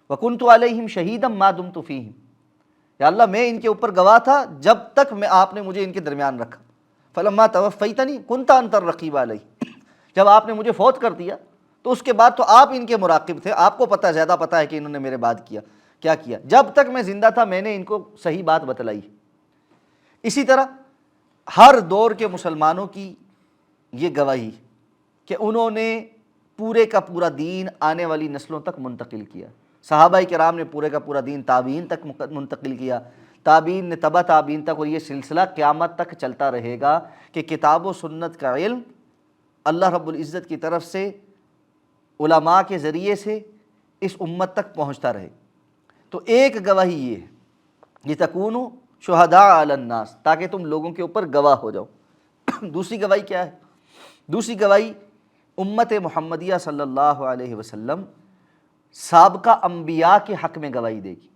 وَكُنْتُ عَلَيْهِمْ شَهِيدًا مَا دُمْتُ فِيهِمْ، یا اللہ میں ان کے اوپر گواہ تھا جب تک آپ نے مجھے ان کے درمیان رکھا، فَلَمَّا تَوَفَّيْتَنِي كُنْتَ أَنْتَ الرَّقِيبُ عَلَيْهِمْ، جب آپ نے مجھے فوت کر دیا تو اس کے بعد تو آپ ان کے مراقب تھے، آپ کو پتہ زیادہ پتہ ہے کہ انہوں نے میرے بعد کیا کیا، جب تک میں زندہ تھا میں نے ان کو صحیح بات بتلائی۔ اسی طرح ہر دور کے مسلمانوں کی یہ گواہی کہ انہوں نے پورے کا پورا دین آنے والی نسلوں تک منتقل کیا، صحابہ کرام نے پورے کا پورا دین تابعین تک منتقل کیا، تابعین نے تبع تابعین تک، اور یہ سلسلہ قیامت تک چلتا رہے گا کہ کتاب و سنت کا علم اللہ رب العزت کی طرف سے علماء کے ذریعے سے اس امت تک پہنچتا رہے۔ تو ایک گواہی یہ ہے لِتَكُونُوا شُهَدَاءَ عَلَى النَّاسِ، تاکہ تم لوگوں کے اوپر گواہ ہو جاؤ۔ دوسری گواہی کیا ہے؟ دوسری گواہی امت محمدیہ صلی اللہ علیہ وسلم سابقہ انبیاء کے حق میں گواہی دے گی،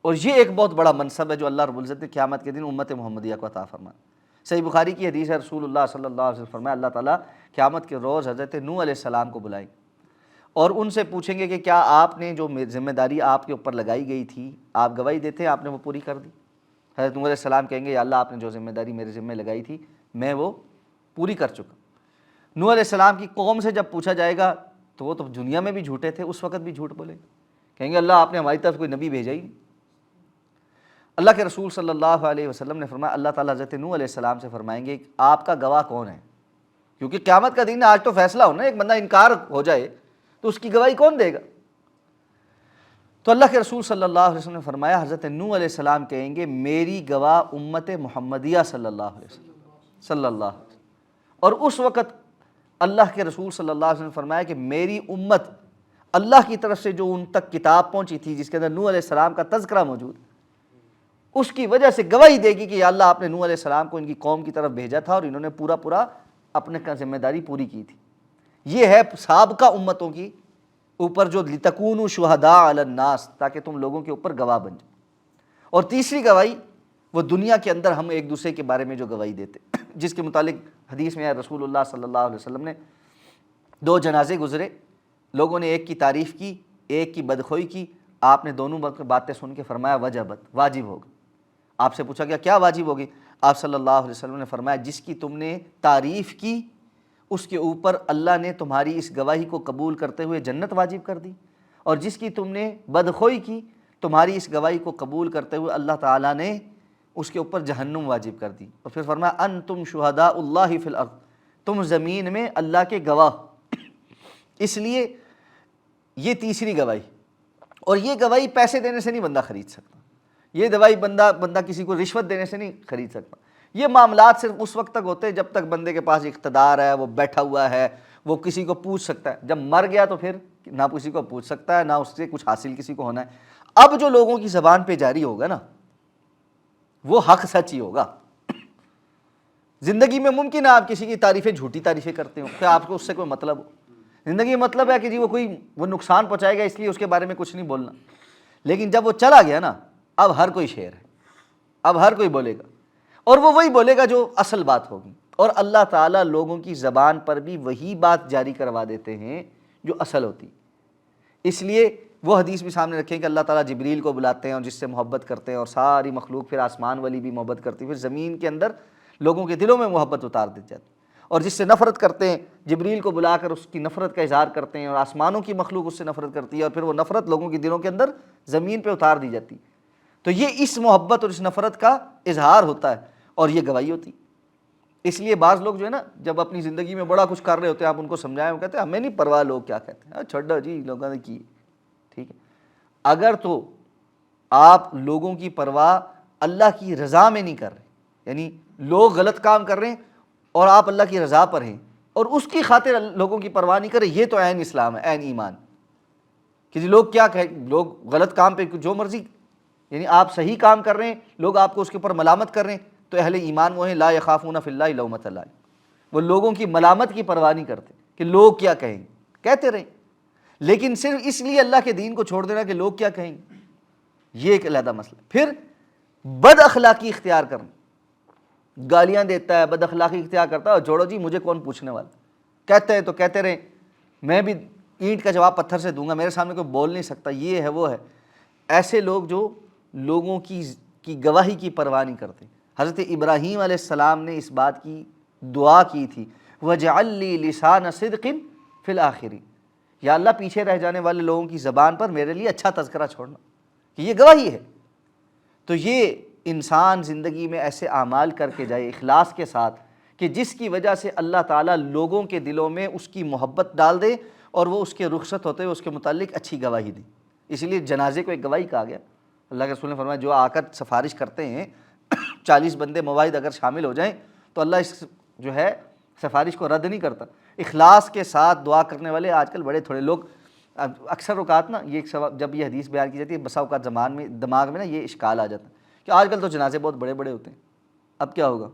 اور یہ ایک بہت بڑا منصب ہے جو اللہ رب العزت نے قیامت کے دن امت محمدیہ کو عطا فرمایا۔ صحیح بخاری کی حدیث ہے، رسول اللہ صلی اللہ علیہ وسلم فرمایا اللہ تعالیٰ قیامت کے روز حضرت نوح علیہ السلام کو بلائیں اور ان سے پوچھیں گے کہ کیا آپ نے جو ذمہ داری آپ کے اوپر لگائی گئی تھی، آپ گواہی دیتے ہیں آپ نے وہ پوری کر دی؟ حضرت نوح علیہ السلام کہیں گے یا اللہ آپ نے جو ذمہ داری میرے ذمہ لگائی تھی میں وہ پوری کر چکا۔ نوح علیہ السلام کی قوم سے جب پوچھا جائے گا تو وہ تو دنیا میں بھی جھوٹے تھے، اس وقت بھی جھوٹ بولے، کہیں گے اللہ آپ نے ہماری طرف کوئی نبی بھیجا ہی نہیں۔ اللہ کے رسول صلی اللہ علیہ وسلم نے فرمایا اللہ تعالیٰ حضرت نوح علیہ السلام سے فرمائیں گے آپ کا گواہ کون ہے، کیونکہ قیامت کا دن ہے، آج تو فیصلہ ہونا ہے، ایک بندہ انکار ہو جائے تو اس کی گواہی کون دے گا؟ تو اللہ کے رسول صلی اللہ علیہ وسلم نے فرمایا حضرت نوح علیہ السلام کہیں گے میری گواہ امت محمدیہ صلی اللہ علیہ وسلم صلی اللہ علیہ وسلم، اور اس وقت اللہ کے رسول صلی اللہ علیہ وسلم نے فرمایا کہ میری امت اللہ کی طرف سے جو ان تک کتاب پہنچی تھی جس کے اندر نوح علیہ السلام کا تذکرہ موجود، اس کی وجہ سے گواہی دے گی کہ یا اللہ آپ نے نوح علیہ السلام کو ان کی قوم کی طرف بھیجا تھا اور انہوں نے پورا اپنے کا ذمہ داری پوری کی تھی۔ یہ ہے سابقہ امتوں کی اوپر جو لِتَكُونُوا شُهَدَاءَ عَلَى النَّاسِ، تاکہ تم لوگوں کے اوپر گواہ بن جاؤ۔ اور تیسری گواہی وہ دنیا کے اندر ہم ایک دوسرے کے بارے میں جو گواہی دیتے، جس کے متعلق حدیث میں ہے رسول اللہ صلی اللہ علیہ وسلم نے دو جنازے گزرے، لوگوں نے ایک کی تعریف کی ایک کی بدخوئی کی، آپ نے دونوں باتیں سن کے فرمایا وجبت، واجب ہوگا۔ آپ سے پوچھا گیا کیا واجب ہوگی؟ آپ صلی اللہ علیہ وسلم نے فرمایا جس کی تم نے تعریف کی اس کے اوپر اللہ نے تمہاری اس گواہی کو قبول کرتے ہوئے جنت واجب کر دی، اور جس کی تم نے بدخوئی کی تمہاری اس گواہی کو قبول کرتے ہوئے اللہ تعالیٰ نے اس کے اوپر جہنم واجب کر دی۔ اور پھر فرمایا انتم شہداء اللہ فی الارض، تم زمین میں اللہ کے گواہ۔ اس لیے یہ تیسری گواہی، اور یہ گواہی پیسے دینے سے نہیں بندہ خرید سکتا، یہ گواہی بندہ کسی کو رشوت دینے سے نہیں خرید سکتا۔ یہ معاملات صرف اس وقت تک ہوتے ہیں جب تک بندے کے پاس اقتدار ہے، وہ بیٹھا ہوا ہے، وہ کسی کو پوچھ سکتا ہے۔ جب مر گیا تو پھر نہ کسی کو پوچھ سکتا ہے، نہ اس سے کچھ حاصل کسی کو ہونا ہے۔ اب جو لوگوں کی زبان پہ جاری ہوگا نا وہ حق سچ ہی ہوگا۔ زندگی میں ممکن ہے آپ کسی کی تعریفیں جھوٹی تعریفیں کرتے ہو کہ آپ کو اس سے کوئی مطلب ہو، زندگی میں مطلب ہے کہ جی وہ نقصان پہنچائے گا اس لیے اس کے بارے میں کچھ نہیں بولنا، لیکن جب وہ چلا گیا نا اب ہر کوئی شعر ہے، اب ہر کوئی بولے گا، اور وہ وہی بولے گا جو اصل بات ہوگی، اور اللہ تعالیٰ لوگوں کی زبان پر بھی وہی بات جاری کروا دیتے ہیں جو اصل ہوتی۔ اس لیے وہ حدیث بھی سامنے رکھیں کہ اللہ تعالیٰ جبریل کو بلاتے ہیں اور جس سے محبت کرتے ہیں، اور ساری مخلوق پھر آسمان والی بھی محبت کرتی ہے، پھر زمین کے اندر لوگوں کے دلوں میں محبت اتار دی جاتی ہے، اور جس سے نفرت کرتے ہیں جبریل کو بلا کر اس کی نفرت کا اظہار کرتے ہیں، اور آسمانوں کی مخلوق اس سے نفرت کرتی ہے، اور پھر وہ نفرت لوگوں کے دلوں کے اندر زمین پہ اتار دی جاتی۔ تو یہ اس محبت اور اس نفرت کا اظہار ہوتا ہے، اور یہ گواہی ہوتی۔ اس لیے بعض لوگ جو ہے نا جب اپنی زندگی میں بڑا کچھ کر رہے ہوتے ہیں، آپ ان کو سمجھائیں، وہ کہتے ہیں ہمیں نہیں پرواہ لوگ کیا کہتے ہیں، چھوڑو جی لوگوں نے کی، ٹھیک ہے۔ اگر تو آپ لوگوں کی پرواہ اللہ کی رضا میں نہیں کر رہے، یعنی لوگ غلط کام کر رہے ہیں اور آپ اللہ کی رضا پر ہیں اور اس کی خاطر لوگوں کی پرواہ نہیں کر رہے، یہ تو عین اسلام ہے، عین ایمان۔ کہ جی لوگ کیا کہیں، لوگ غلط کام پہ جو مرضی، یعنی آپ صحیح کام کر رہے ہیں لوگ آپ کو اس کے اوپر ملامت کر رہے ہیں، تو اہل ایمان وہ ہیں لا یخافون فی اللہ لومۃ لائم، وہ لوگوں کی ملامت کی پرواہ نہیں کرتے کہ لوگ کیا کہیں گے، کہتے رہیں۔ لیکن صرف اس لیے اللہ کے دین کو چھوڑ دینا کہ لوگ کیا کہیں گے، یہ ایک علیحدہ مسئلہ۔ پھر بد اخلاقی اختیار کرنا، گالیاں دیتا ہے، بد اخلاقی اختیار کرتا ہے، اور چھوڑو جی مجھے کون پوچھنے والا، کہتے ہیں تو کہتے رہیں، میں بھی اینٹ کا جواب پتھر سے دوں گا، میرے سامنے کوئی بول نہیں سکتا، یہ ہے وہ ہے۔ ایسے لوگ جو لوگوں کی گواہی کی پرواہ نہیں کرتے۔ حضرت ابراہیم علیہ السلام نے اس بات کی دعا کی تھی، وَاجْعَلْ لِي لِسَانَ صِدْقٍ فِي الْآخِرِينَ، یا اللہ پیچھے رہ جانے والے لوگوں کی زبان پر میرے لیے اچھا تذکرہ چھوڑنا، کہ یہ گواہی ہے۔ تو یہ انسان زندگی میں ایسے اعمال کر کے جائے اخلاص کے ساتھ کہ جس کی وجہ سے اللہ تعالیٰ لوگوں کے دلوں میں اس کی محبت ڈال دے اور وہ اس کے رخصت ہوتے ہوئے اس کے متعلق اچھی گواہی دیں۔ اس لیے جنازے کو ایک گواہی کہا گیا۔ اللہ کے رسول نے فرمایا جو آ کر سفارش کرتے ہیں 40 بندے مواعید اگر شامل ہو جائیں تو اللہ اس جو ہے سفارش کو رد نہیں کرتا۔ اخلاص کے ساتھ دعا کرنے والے آج کل بڑے تھوڑے لوگ، اکثر اوقات نا یہ جب یہ حدیث بیان کی جاتی ہے بسا اوقات دماغ میں نا یہ اشکال آ جاتا ہے کہ آج کل تو جنازے بہت بڑے بڑے ہوتے ہیں، اب کیا ہوگا؟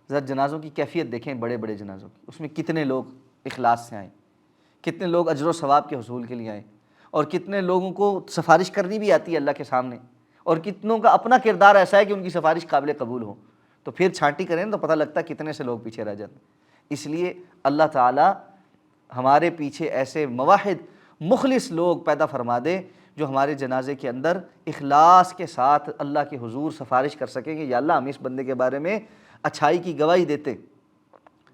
ذرا جنازوں کی کیفیت دیکھیں، بڑے بڑے جنازوں کی، اس میں کتنے لوگ اخلاص سے آئیں، کتنے لوگ اجر و ثواب کے حصول کے لیے آئیں، اور کتنے لوگوں کو سفارش کرنی بھی آتی ہے اللہ کے سامنے، اور کتنوں کا اپنا کردار ایسا ہے کہ ان کی سفارش قابل قبول ہو۔ تو پھر چھانٹی کریں تو پتہ لگتا ہے کتنے سے لوگ پیچھے رہ جاتے ہیں۔ اس لیے اللہ تعالیٰ ہمارے پیچھے ایسے موحد مخلص لوگ پیدا فرما دے جو ہمارے جنازے کے اندر اخلاص کے ساتھ اللہ کے حضور سفارش کر سکیں گے، یا اللہ ہم اس بندے کے بارے میں اچھائی کی گواہی دیتے،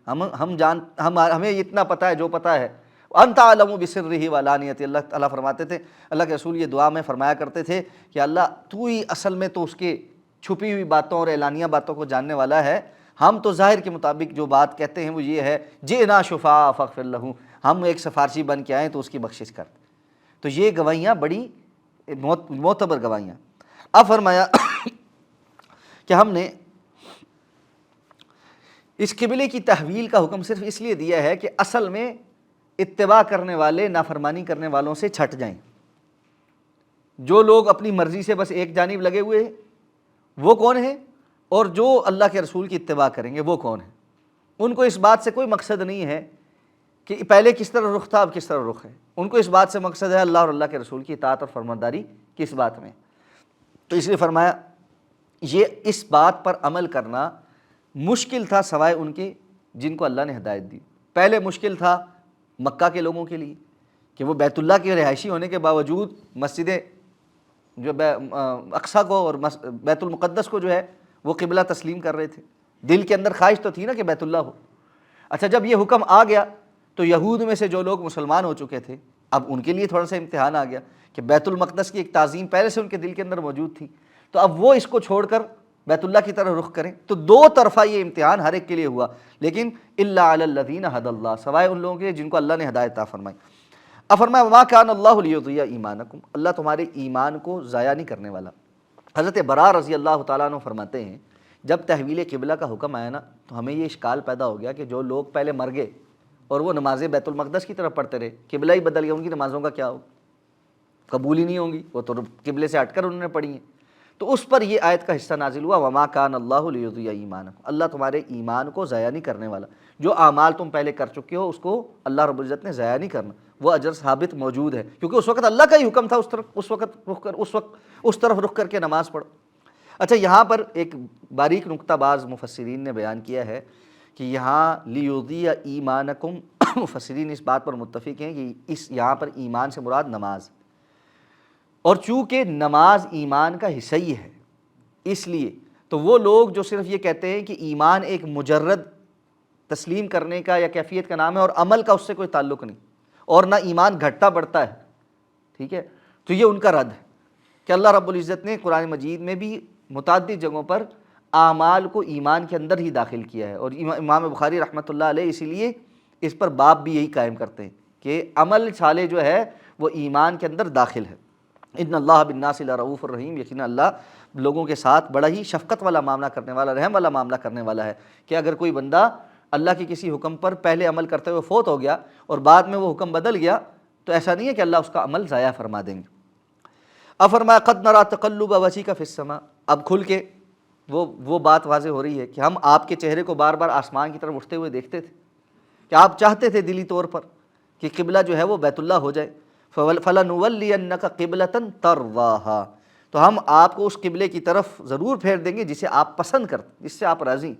ہمیں اتنا پتہ ہے جو پتہ ہے، انت عالم بسرہ وعلانیتہ، اللہ تعالیٰ فرماتے تھے، اللہ کے رسول یہ دعا میں فرمایا کرتے تھے کہ اللہ تو ہی اصل میں تو اس کے چھپی ہوئی باتوں اور اعلانیہ باتوں کو جاننے والا ہے، ہم تو ظاہر کے مطابق جو بات کہتے ہیں وہ یہ ہے جئنا شفاء فاغفر لہ، ہم ایک سفارشی بن کے آئیں تو اس کی بخشش کر۔ تو یہ گواہیاں بڑی معتبر گواہیاں۔ اب فرمایا کہ ہم نے اس قبلے کی تحویل کا حکم صرف اس لیے دیا ہے کہ اصل میں اتباع کرنے والے نافرمانی کرنے والوں سے چھٹ جائیں۔ جو لوگ اپنی مرضی سے بس ایک جانب لگے ہوئے ہیں وہ کون ہیں، اور جو اللہ کے رسول کی اتباع کریں گے وہ کون ہیں؟ ان کو اس بات سے کوئی مقصد نہیں ہے کہ پہلے کس طرح رخ تھا اب کس طرح رخ ہے، ان کو اس بات سے مقصد ہے اللہ اور اللہ کے رسول کی اطاعت اور فرمانبرداری کس بات میں۔ تو اس لیے فرمایا یہ اس بات پر عمل کرنا مشکل تھا سوائے ان کے جن کو اللہ نے ہدایت دی۔ پہلے مشکل تھا مکہ کے لوگوں کے لیے کہ وہ بیت اللہ کے رہائشی ہونے کے باوجود مسجد جو اقصیٰ کو اور بیت المقدس کو جو ہے وہ قبلہ تسلیم کر رہے تھے، دل کے اندر خواہش تو تھی نا کہ بیت اللہ ہو۔ اچھا جب یہ حکم آ گیا تو یہود میں سے جو لوگ مسلمان ہو چکے تھے اب ان کے لیے تھوڑا سا امتحان آ گیا کہ بیت المقدس کی ایک تعظیم پہلے سے ان کے دل کے اندر موجود تھی، تو اب وہ اس کو چھوڑ کر بیت اللہ کی طرف رخ کریں، تو دو طرفہ یہ امتحان ہر ایک کے لیے ہوا، لیکن الا علی الذین ھدی اللہ، سوائے ان لوگوں کے جن کو اللہ نے ہدایت عطا فرمائی۔ اب فرمایا وما کان اللہ لیضیع ایمانکم، اللہ تمہارے ایمان کو ضائع نہیں کرنے والا۔ حضرت براء رضی اللہ تعالیٰ عنہ فرماتے ہیں جب تحویل قبلہ کا حکم آیا نا تو ہمیں یہ اشکال پیدا ہو گیا کہ جو لوگ پہلے مر گئے اور وہ نمازیں بیت المقدس کی طرف پڑھتے رہے، قبلہ ہی بدل گیا، ان کی نمازوں کا کیا ہو؟ قبول ہی نہیں ہوں گی، وہ تو قبلے سے ہٹ کر انہوں نے پڑھی ہیں۔ تو اس پر یہ آیت کا حصہ نازل ہوا وما کان اللہ لیضیع ایمانکم، اللہ تمہارے ایمان کو ضائع نہیں کرنے والا، جو اعمال تم پہلے کر چکے ہو اس کو اللہ رب العزت نے ضائع نہیں کرنا، وہ اجر ثابت موجود ہے، کیونکہ اس وقت اللہ کا ہی حکم تھا اس طرف رخ کر کے نماز پڑھو۔ اچھا یہاں پر ایک باریک نکتہ بعض مفسرین نے بیان کیا ہے کہ یہاں لیضیع ایمانکم، مفسرین اس بات پر متفق ہیں کہ اس یہاں پر ایمان سے مراد نماز، اور چونکہ نماز ایمان کا حصہ ہی ہے اس لیے تو وہ لوگ جو صرف یہ کہتے ہیں کہ ایمان ایک مجرد تسلیم کرنے کا یا کیفیت کا نام ہے اور عمل کا اس سے کوئی تعلق نہیں، اور نہ ایمان گھٹتا بڑھتا ہے، ٹھیک ہے، تو یہ ان کا رد ہے کہ اللہ رب العزت نے قرآن مجید میں بھی متعدد جگہوں پر اعمال کو ایمان کے اندر ہی داخل کیا ہے، اور امام بخاری رحمۃ اللہ علیہ اسی لیے اس پر باب بھی یہی قائم کرتے ہیں کہ عمل صالح جو ہے وہ ایمان کے اندر داخل ہے۔ ان اللہ بالناس لرؤوف الرحیم، یقینا اللہ لوگوں کے ساتھ بڑا ہی شفقت والا معاملہ کرنے والا، رحم والا معاملہ کرنے والا ہے، کہ اگر کوئی بندہ اللہ کے کسی حکم پر پہلے عمل کرتے ہوئے فوت ہو گیا اور بعد میں وہ حکم بدل گیا تو ایسا نہیں ہے کہ اللہ اس کا عمل ضائع فرما دیں گے۔ اب فرمایا قد نری تقلب وجهک فی السماء، اب کھل کے وہ بات واضح ہو رہی ہے کہ ہم آپ کے چہرے کو بار بار آسمان کی طرف اٹھتے ہوئے دیکھتے تھے، کہ آپ چاہتے تھے دلی طور پر کہ قبلہ جو ہے وہ بیت اللہ ہو جائے، فَلَنُوَلِّيَنَّكَ قِبْلَةً تَرْضَاهَا، تو ہم آپ کو اس قبلے کی طرف ضرور پھیر دیں گے جسے آپ پسند کرتے، جس سے آپ راضی۔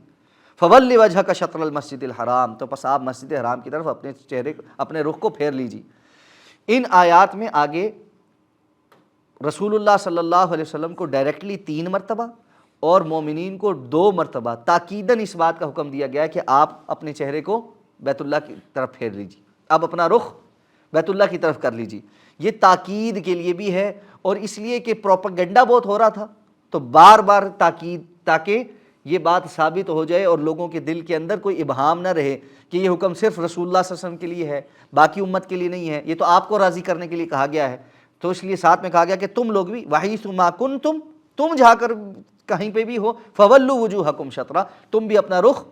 فَوَلِّ وَجْهَكَ شَطْرَ الْمَسْجِدِ الْحَرَامِ، تو پس آپ مسجد حرام کی طرف اپنے چہرے اپنے رخ کو پھیر لیجیے۔ ان آیات میں آگے رسول اللہ صلی اللہ علیہ وسلم کو ڈائریکٹلی 3 مرتبہ اور مومنین کو 2 مرتبہ تاکیداً اس بات کا حکم دیا گیا ہے کہ آپ اپنے چہرے کو بیت اللہ کی طرف پھیر لیجیے، اب اپنا رخ بیت اللہ کی طرف کر لیجیے۔ یہ تاکید کے لیے بھی ہے اور اس لیے کہ پروپیگنڈا بہت ہو رہا تھا، تو بار بار تاکید، تاکہ یہ بات ثابت ہو جائے اور لوگوں کے دل کے اندر کوئی ابہام نہ رہے کہ یہ حکم صرف رسول اللہ صلی اللہ علیہ وسلم کے لیے ہے، باقی امت کے لیے نہیں ہے، یہ تو آپ کو راضی کرنے کے لیے کہا گیا ہے۔ تو اس لیے ساتھ میں کہا گیا کہ تم لوگ بھی وَحَيْثُ مَا كُنْتُمْ، تم جا کر کہیں پہ بھی ہو، فَوَلُّوا وُجُوهَكُمْ شَطْرًا، تم بھی اپنا رخ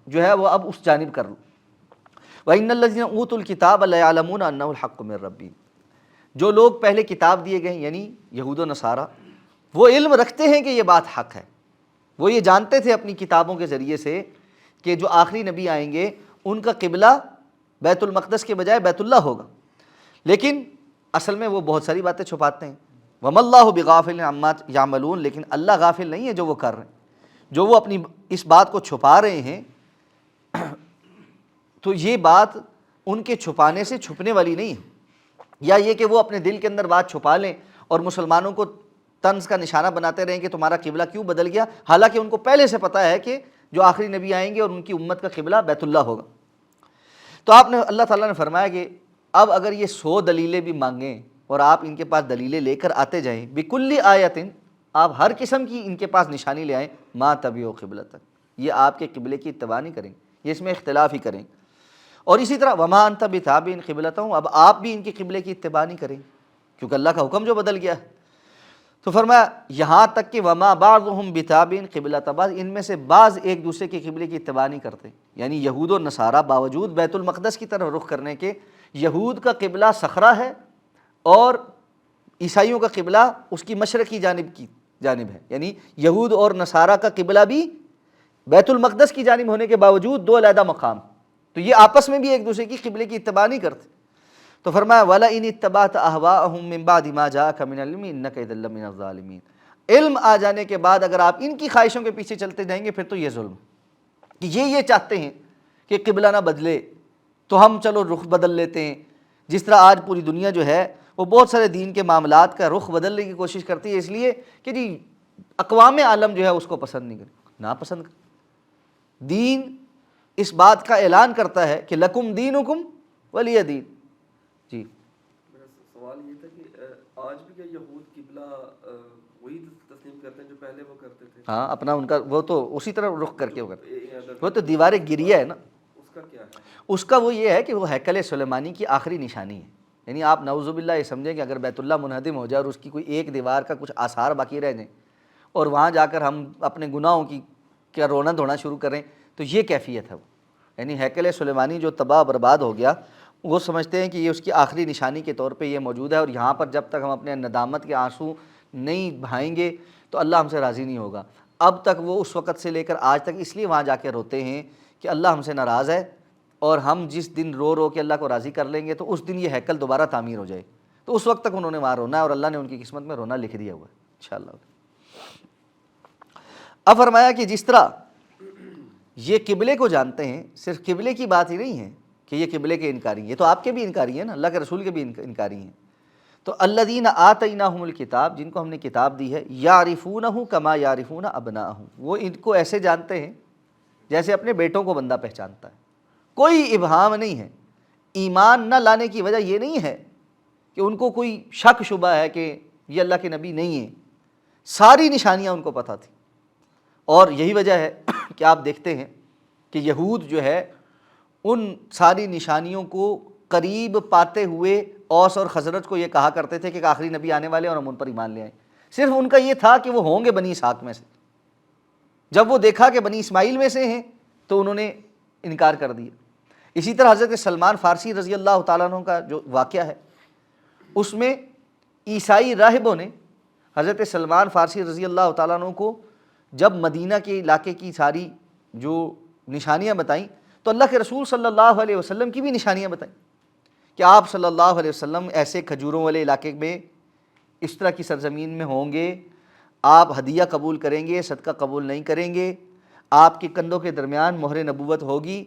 جو ہے وہ اب اس جانب کر لو۔ وَإِنَّ الَّذِينَ أُوتُوا الْكِتَابَ لَيَعْلَمُونَ أَنَّهُ الْحَقُّ مِنْ رَبِّهِمْ، جو لوگ پہلے کتاب دیے گئے یعنی یہود و نصارہ، وہ علم رکھتے ہیں کہ یہ بات حق ہے، وہ یہ جانتے تھے اپنی کتابوں کے ذریعے سے کہ جو آخری نبی آئیں گے ان کا قبلہ بیت المقدس کے بجائے بیت اللہ ہوگا، لیکن اصل میں وہ بہت ساری باتیں چھپاتے ہیں۔ وَمَا اللَّهُ بِغَافِلٍ عَمَّا يَعْمَلُونَ، لیکن اللہ غافل نہیں ہے جو وہ کر رہے ہیں، جو وہ اپنی اس بات کو چھپا رہے ہیں، تو یہ بات ان کے چھپانے سے چھپنے والی نہیں ہے، یا یہ کہ وہ اپنے دل کے اندر بات چھپا لیں اور مسلمانوں کو طنز کا نشانہ بناتے رہیں کہ تمہارا قبلہ کیوں بدل گیا، حالانکہ ان کو پہلے سے پتہ ہے کہ جو آخری نبی آئیں گے اور ان کی امت کا قبلہ بیت اللہ ہوگا۔ تو آپ نے اللہ تعالیٰ نے فرمایا کہ اب اگر یہ 100 دلیلیں بھی مانگیں اور آپ ان کے پاس دلیلیں لے کر آتے جائیں، بِكُلِّ آیَةٍ، آپ ہر قسم کی ان کے پاس نشانی لے آئیں، مَا تَبِعُوا قِبْلَتَكَ، یہ آپ کے قبلے کی اتباع نہیں کریں، یہ اس میں اختلاف ہی کریں۔ اور اسی طرح وَمَا أَنْتَ بِتَابِعٍ قِبْلَتَهُمْ، اب آپ بھی ان کے قبلے کی اتباع نہیں کریں کیونکہ اللہ کا حکم جو بدل گیا ہے۔ تو فرمایا یہاں تک کہ وَمَا بَعْضُهُمْ بِتَابِعٍ قِبْلَةَ بَعْضٍ، ان میں سے بعض ایک دوسرے کے قبلے کی اتباع نہیں کرتے، یعنی یہود و نصارہ باوجود بیت المقدس کی طرف رخ کرنے کے، یہود کا قبلہ صخرہ ہے اور عیسائیوں کا قبلہ اس کی مشرقی جانب ہے، یعنی یہود اور نصارہ کا قبلہ بھی بیت المقدس کی جانب ہونے کے باوجود 2 علیحدہ مقام، تو یہ آپس میں بھی ایک دوسرے کی قبلے کی اتباع نہیں کرتے۔ تو فرمایا وَلَئِنِ اتَّبَعْتَ أَهْوَاءَهُم مِّن بَعْدِ مَا جَاءَكَ مِنَ الْعِلْمِ إِنَّكَ إِذًا لَّمِنَ الظَّالِمِينَ، علم آ جانے کے بعد اگر آپ ان کی خواہشوں کے پیچھے چلتے جائیں گے پھر تو یہ ظلم کہ یہ چاہتے ہیں کہ قبلہ نہ بدلے تو ہم چلو رخ بدل لیتے ہیں، جس طرح آج پوری دنیا جو ہے وہ بہت سارے دین کے معاملات کا رخ بدلنے کی کوشش کرتی ہے، اس لیے کہ جی اقوام عالم جو ہے اس کو پسند نہیں کرتی، ناپسند کرتی۔ دین اس بات کا اعلان کرتا ہے کہ لکم دینکم ولی دین۔ جی میرا سوال یہ تھا کہ آج بھی کیا یہود قبلہ وہی تسلیم کرتے ہیں جو پہلے وہ کرتے تھے؟ ہاں، اپنا ان کا وہ تو اسی طرح رخ کر کے وہ کرتے، وہ تو دیوار گریہ ہے نا، اس کا کیا ہے؟ اس کا وہ یہ ہے کہ وہ ہیکل سلیمانی کی آخری نشانی ہے، یعنی آپ نعوذ باللہ یہ سمجھیں کہ اگر بیت اللہ منہدم ہو جائے اور اس کی کوئی ایک دیوار کا کچھ آثار باقی رہ جائیں اور وہاں جا کر ہم اپنے گناہوں کی کیا رونا دھونا شروع کریں، تو یہ کیفیت ہے وہ، یعنی ہیکل سلیمانی جو تباہ برباد ہو گیا، وہ سمجھتے ہیں کہ یہ اس کی آخری نشانی کے طور پہ یہ موجود ہے، اور یہاں پر جب تک ہم اپنے ندامت کے آنسو نہیں بہائیں گے تو اللہ ہم سے راضی نہیں ہوگا۔ اب تک وہ اس وقت سے لے کر آج تک اس لیے وہاں جا کے روتے ہیں کہ اللہ ہم سے ناراض ہے، اور ہم جس دن رو رو کے اللہ کو راضی کر لیں گے تو اس دن یہ ہیکل دوبارہ تعمیر ہو جائے، تو اس وقت تک انہوں نے وہاں رونا ہے، اور اللہ نے ان کی قسمت میں رونا لکھ دیا ہوا ہے انشاءاللہ۔ اب فرمایا کہ جس طرح یہ قبلے کو جانتے ہیں، صرف قبلے کی بات ہی نہیں ہے کہ یہ قبلے کے انکاری ہیں، یہ تو آپ کے بھی انکاری ہیں نا، اللہ کے رسول کے بھی انکاری ہیں۔ تو الذین آتیناہم الکتاب، جن کو ہم نے کتاب دی ہے، یعرفونہ کما یعرفون ابناءہم، وہ ان کو ایسے جانتے ہیں جیسے اپنے بیٹوں کو بندہ پہچانتا ہے، کوئی ابہام نہیں ہے۔ ایمان نہ لانے کی وجہ یہ نہیں ہے کہ ان کو کوئی شک شبہ ہے کہ یہ اللہ کے نبی نہیں ہیں، ساری نشانیاں ان کو پتہ تھی، اور یہی وجہ ہے کہ آپ دیکھتے ہیں کہ یہود جو ہے ان ساری نشانیوں کو قریب پاتے ہوئے اوس اور خزرج کو یہ کہا کرتے تھے کہ آخری نبی آنے والے اور ہم ان پر ایمان لے آئیں، صرف ان کا یہ تھا کہ وہ ہوں گے بنی اسحاق میں سے۔ جب وہ دیکھا کہ بنی اسماعیل میں سے ہیں تو انہوں نے انکار کر دیا۔ اسی طرح حضرت سلمان فارسی رضی اللہ تعالیٰ عنہ کا جو واقعہ ہے، اس میں عیسائی راہبوں نے حضرت سلمان فارسی رضی اللہ تعالیٰ عنہ کو جب مدینہ کے علاقے کی ساری جو نشانیاں بتائیں تو اللہ کے رسول صلی اللہ علیہ وسلم کی بھی نشانیاں بتائیں کہ آپ صلی اللہ علیہ وسلم ایسے کھجوروں والے علاقے میں اس طرح کی سرزمین میں ہوں گے، آپ ہدیہ قبول کریں گے، صدقہ قبول نہیں کریں گے، آپ کے کندھوں کے درمیان مہر نبوت ہوگی۔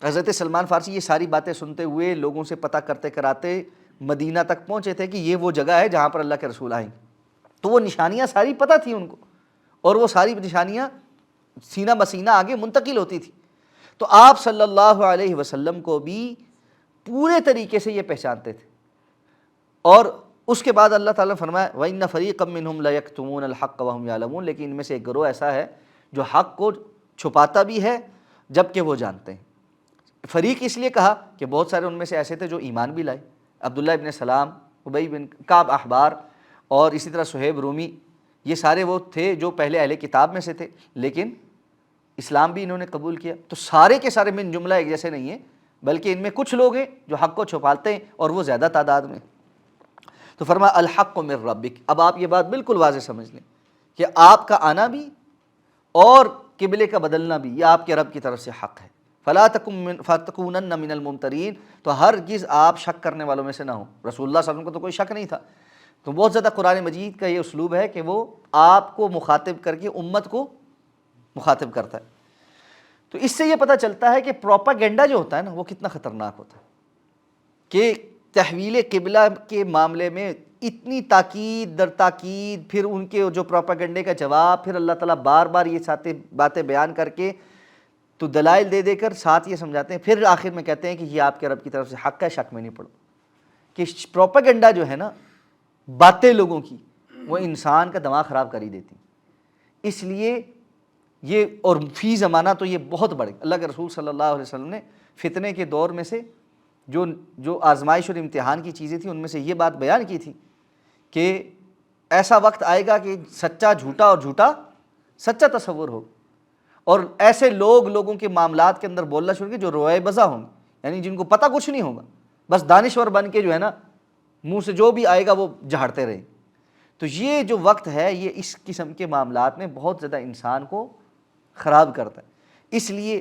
حضرت سلمان فارسی یہ ساری باتیں سنتے ہوئے لوگوں سے پتہ کرتے کراتے مدینہ تک پہنچے تھے کہ یہ وہ جگہ ہے جہاں پر اللہ کے رسول آئیں گے۔ تو وہ نشانیاں ساری پتہ تھیں ان کو، اور وہ ساری نشانیاں سینہ بسینہ آگے منتقل ہوتی تھی۔ تو آپ صلی اللہ علیہ وسلم کو بھی پورے طریقے سے یہ پہچانتے تھے۔ اور اس کے بعد اللہ تعالیٰ نے فرمایا وَإِنَّ فَرِيقًا مِّنْهُمْ لَيَكْتُمُونَ الْحَقَّ وَهُمْ يَعْلَمُونَ، لیکن ان میں سے ایک گروہ ایسا ہے جو حق کو چھپاتا بھی ہے جبکہ وہ جانتے ہیں۔ فریق اس لیے کہا کہ بہت سارے ان میں سے ایسے تھے جو ایمان بھی لائے، عبداللہ ابن سلام، ابی بن کعب احبار، اور اسی طرح صہیب رومی، یہ سارے وہ تھے جو پہلے اہل کتاب میں سے تھے لیکن اسلام بھی انہوں نے قبول کیا۔ تو سارے کے سارے من جملہ ایک جیسے نہیں ہیں، بلکہ ان میں کچھ لوگ ہیں جو حق کو چھپاتے ہیں اور وہ زیادہ تعداد میں۔ تو فرمایا الحق من ربک، اب آپ یہ بات بالکل واضح سمجھ لیں کہ آپ کا آنا بھی اور قبلے کا بدلنا بھی یہ آپ کے رب کی طرف سے حق ہے۔ فلا فتکونن من الممترین، تو ہرگز آپ شک کرنے والوں میں سے نہ ہوں۔ رسول اللہ صلی اللہ علیہ وسلم کو تو کوئی شک نہیں تھا۔ تو بہت زیادہ قرآن مجید کا یہ اسلوب ہے کہ وہ آپ کو مخاطب کر کے امت کو مخاطب کرتا ہے۔ تو اس سے یہ پتہ چلتا ہے کہ پروپاگینڈا جو ہوتا ہے نا وہ کتنا خطرناک ہوتا ہے، کہ تحویل قبلہ کے معاملے میں اتنی تاکید در تاکید، پھر ان کے جو پروپاگینڈے کا جواب، پھر اللہ تعالیٰ بار بار یہ ساتھ باتیں بیان کر کے تو دلائل دے دے کر ساتھ یہ سمجھاتے ہیں، پھر آخر میں کہتے ہیں کہ یہ آپ کے رب کی طرف سے حق ہے، شک میں نہیں پڑو۔ کہ پروپاگینڈا جو ہے نا، باتیں لوگوں کی، وہ انسان کا دماغ خراب کر ہی دیتی۔ اس لیے یہ، اور فی زمانہ تو یہ بہت بڑے، اللہ کے رسول صلی اللہ علیہ وسلم نے فتنے کے دور میں سے جو آزمائش اور امتحان کی چیزیں تھیں ان میں سے یہ بات بیان کی تھی کہ ایسا وقت آئے گا کہ سچا جھوٹا اور جھوٹا سچا تصور ہو، اور ایسے لوگوں کے معاملات کے اندر بولنا شروع جو روئے بزا ہوں گے، یعنی جن کو پتہ کچھ نہیں ہوگا، بس دانشور بن کے جو ہے نا منہ سے جو بھی آئے گا وہ جھاڑتے رہیں۔ تو یہ جو وقت ہے یہ اس قسم کے معاملات میں بہت زیادہ انسان کو خراب کرتا ہے۔ اس لیے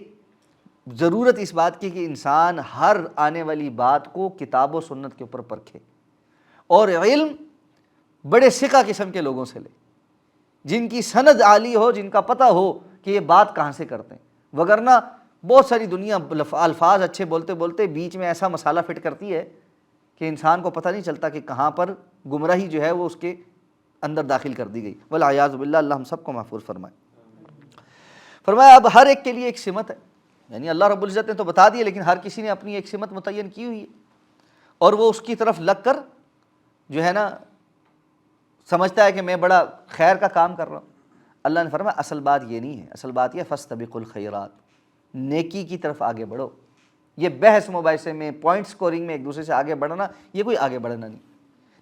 ضرورت اس بات کی کہ انسان ہر آنے والی بات کو کتاب و سنت کے اوپر پرکھے، اور علم بڑے ثقہ قسم کے لوگوں سے لے، جن کی سند عالی ہو، جن کا پتہ ہو کہ یہ بات کہاں سے کرتے ہیں۔ وگرنہ بہت ساری دنیا الفاظ اچھے بولتے بولتے بیچ میں ایسا مسالہ فٹ کرتی ہے کہ انسان کو پتہ نہیں چلتا کہ کہاں پر گمراہی جو ہے وہ اس کے اندر داخل کر دی گئی۔ والعیاذ باللہ، اللہ ہم سب کو محفوظ فرمائے۔ فرمایا اب ہر ایک کے لیے ایک سمت ہے، یعنی اللہ رب العزت نے تو بتا دیا لیکن ہر کسی نے اپنی ایک سمت متعین کی ہوئی ہے، اور وہ اس کی طرف لگ کر جو ہے نا سمجھتا ہے کہ میں بڑا خیر کا کام کر رہا ہوں۔ اللہ نے فرمایا اصل بات یہ نہیں ہے، اصل بات یہ فاستبقوا الخیرات، نیکی کی طرف آگے بڑھو۔ یہ بحث مباحثے میں، پوائنٹ سکورنگ میں ایک دوسرے سے آگے بڑھنا، یہ کوئی آگے بڑھنا نہیں۔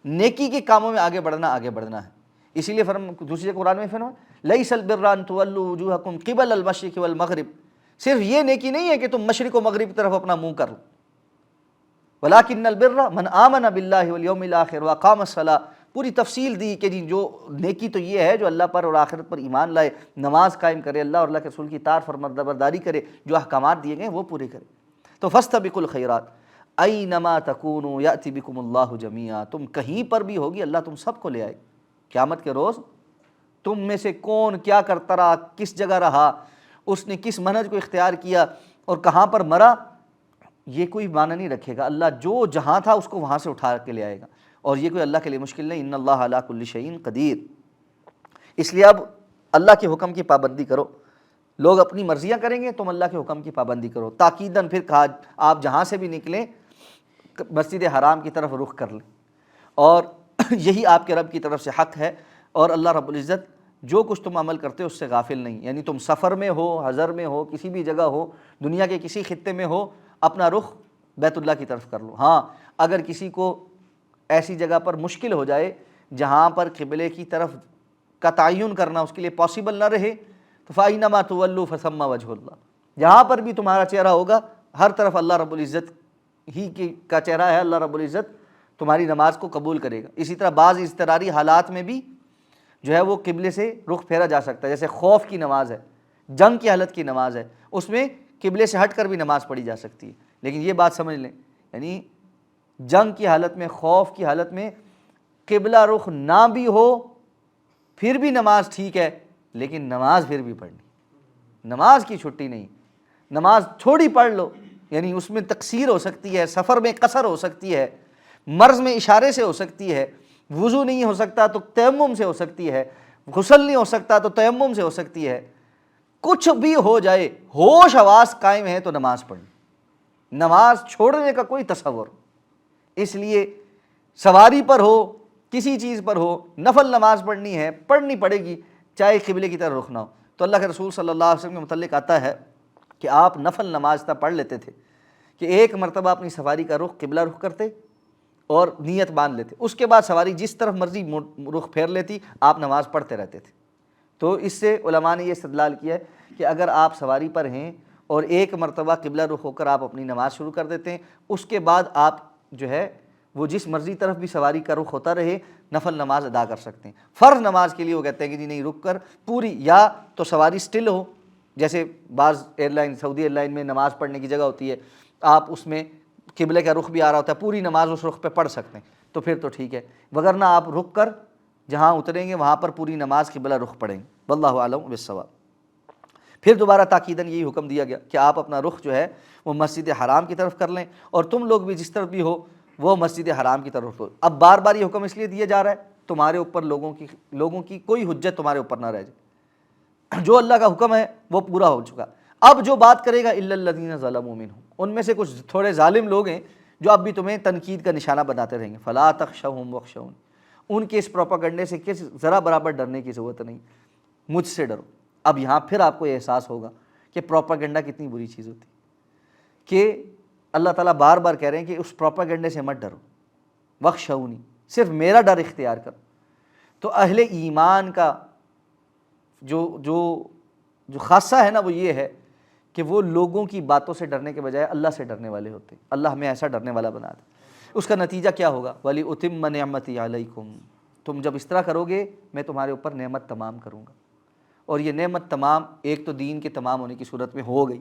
نیکی کے کاموں میں آگے بڑھنا ہے۔ اسی لیے دوسری قرآن میں فرمایا لیس البر ان تولوا وجوہکم قبل المشرق والمغرب، صرف یہ نیکی نہیں ہے کہ تم مشرق و مغرب کی طرف اپنا منہ کر لو، ولکن البر من آمن باللہ والیوم الآخر واقام الصلاۃ، پوری تفصیل دی کہ جو نیکی تو یہ ہے جو اللہ پر اور آخرت پر ایمان لائے، نماز قائم کرے، اللہ اور اللہ کے رسول کی اطاعت فرمانبرداری کرے، جو احکامات دیے گئے وہ پورے کرے۔ تو فاستبقوا الخیرات اینما تکونوا یأتی بکم اللہ جمیعا، تم کہیں پر بھی ہوگی اللہ تم سب کو لے آئے قیامت کے روز۔ تم میں سے کون کیا کرتا رہا، کس جگہ رہا، اس نے کس منہج کو اختیار کیا اور کہاں پر مرا، یہ کوئی معنی نہیں رکھے گا۔ اللہ جو جہاں تھا اس کو وہاں سے اٹھا کے لے آئے گا، اور یہ کوئی اللہ کے لیے مشکل نہیں۔ ان اللہ علی کل شیء قدیر۔ اس لیے اب اللہ کے حکم کی پابندی کرو۔ لوگ اپنی مرضیاں کریں گے، تم اللہ کے حکم کی پابندی کرو۔ تاکیداً پھر کہا آپ جہاں سے بھی نکلیں مسجد حرام کی طرف رخ کر لیں، اور یہی آپ کے رب کی طرف سے حق ہے، اور اللہ رب العزت جو کچھ تم عمل کرتے ہو اس سے غافل نہیں۔ یعنی تم سفر میں ہو، حضر میں ہو، کسی بھی جگہ ہو، دنیا کے کسی خطے میں ہو، اپنا رخ بیت اللہ کی طرف کر لو۔ ہاں اگر کسی کو ایسی جگہ پر مشکل ہو جائے جہاں پر قبلے کی طرف کا تعین کرنا اس کے لیے پاسبل نہ رہے، تو فَأَيْنَمَا تُوَلُّوا فَثَمَّ وَجْهُ اللَّهِ، جہاں پر بھی تمہارا چہرہ ہوگا ہر طرف اللہ رب العزت ہی کا چہرہ ہے، اللہ رب العزت تمہاری نماز کو قبول کرے گا۔ اسی طرح بعض اضطراری حالات میں بھی جو ہے وہ قبلے سے رخ پھیرا جا سکتا ہے، جیسے خوف کی نماز ہے، جنگ کی حالت کی نماز ہے، اس میں قبلے سے ہٹ کر بھی نماز پڑھی جا سکتی ہے۔ لیکن یہ بات سمجھ لیں، یعنی جنگ کی حالت میں، خوف کی حالت میں قبلہ رخ نہ بھی ہو پھر بھی نماز ٹھیک ہے، لیکن نماز پھر بھی پڑھنی، نماز کی چھٹی نہیں، نماز تھوڑی پڑھ لو، یعنی اس میں تقصیر ہو سکتی ہے، سفر میں قصر ہو سکتی ہے، مرض میں اشارے سے ہو سکتی ہے، وضو نہیں ہو سکتا تو تیمم سے ہو سکتی ہے، غسل نہیں ہو سکتا تو تیمم سے ہو سکتی ہے، کچھ بھی ہو جائے، ہوش حواس قائم ہے تو نماز پڑھنی، نماز چھوڑنے کا کوئی تصور۔ اس لیے سواری پر ہو، کسی چیز پر ہو، نفل نماز پڑھنی ہے، پڑھنی پڑے گی، چاہے قبلے کی طرف رخ نہ ہو۔ تو اللہ کے رسول صلی اللہ علیہ وسلم کے متعلق آتا ہے کہ آپ نفل نماز تب پڑھ لیتے تھے کہ ایک مرتبہ اپنی سواری کا رخ قبلہ رخ کرتے اور نیت باندھ لیتے، اس کے بعد سواری جس طرف مرضی رخ پھیر لیتی، آپ نماز پڑھتے رہتے تھے۔ تو اس سے علماء نے یہ استدلال کیا ہے کہ اگر آپ سواری پر ہیں اور ایک مرتبہ قبلہ رخ ہو کر آپ اپنی نماز شروع کر دیتے ہیں، اس کے بعد آپ جو ہے وہ جس مرضی طرف بھی سواری کا رخ ہوتا رہے نفل نماز ادا کر سکتے ہیں۔ فرض نماز کے لیے وہ کہتے ہیں کہ جی نہیں، رک کر پوری، یا تو سواری سٹل ہو، جیسے بعض ایئر لائن، سعودی ایئر لائن میں نماز پڑھنے کی جگہ ہوتی ہے، آپ اس میں قبلے کا رخ بھی آ رہا ہوتا ہے، پوری نماز اس رخ پہ پڑھ سکتے ہیں، تو پھر تو ٹھیک ہے، وگرنہ آپ رک کر جہاں اتریں گے وہاں پر پوری نماز قبلہ رخ پڑھیں گے۔ واللہ اعلم بالصواب۔ پھر دوبارہ تاکیداً یہی حکم دیا گیا کہ آپ اپنا رخ جو ہے وہ مسجد حرام کی طرف کر لیں، اور تم لوگ بھی جس طرف بھی ہو وہ مسجد حرام کی طرف ہو۔ اب بار بار یہ حکم اس لیے دیا جا رہا ہے تمہارے اوپر لوگوں کی کوئی حجت تمہارے اوپر نہ رہ جائے، جو اللہ کا حکم ہے وہ پورا ہو چکا۔ اب جو بات کرے گا الا الذین ظلموا منہم، ان میں سے کچھ تھوڑے ظالم لوگ ہیں جو اب بھی تمہیں تنقید کا نشانہ بناتے رہیں گے، فلا تخشوہم واخشون، ان کے اس پروپیگنڈے سے ذرا برابر ڈرنے کی ضرورت نہیں، مجھ سے ڈرو۔ اب یہاں پھر آپ کو یہ احساس ہوگا کہ پروپیگنڈا کتنی بری چیز ہوتی ہے، کہ اللہ تعالیٰ بار بار کہہ رہے ہیں کہ اس پروپیگنڈے سے مت ڈرو، واخشونی، صرف میرا ڈر اختیار کرو۔ تو اہل ایمان کا جو خاصہ ہے نا وہ یہ ہے کہ وہ لوگوں کی باتوں سے ڈرنے کے بجائے اللہ سے ڈرنے والے ہوتے ہیں۔ اللہ ہمیں ایسا ڈرنے والا بنا دے۔ اس کا نتیجہ کیا ہوگا؟ وَلِأُتِمَّ نِعْمَتِي عَلَيْكُمْ، تم جب اس طرح کرو گے میں تمہارے اوپر نعمت تمام کروں گا، اور یہ نعمت تمام ایک تو دین کے تمام ہونے کی صورت میں ہو گئی،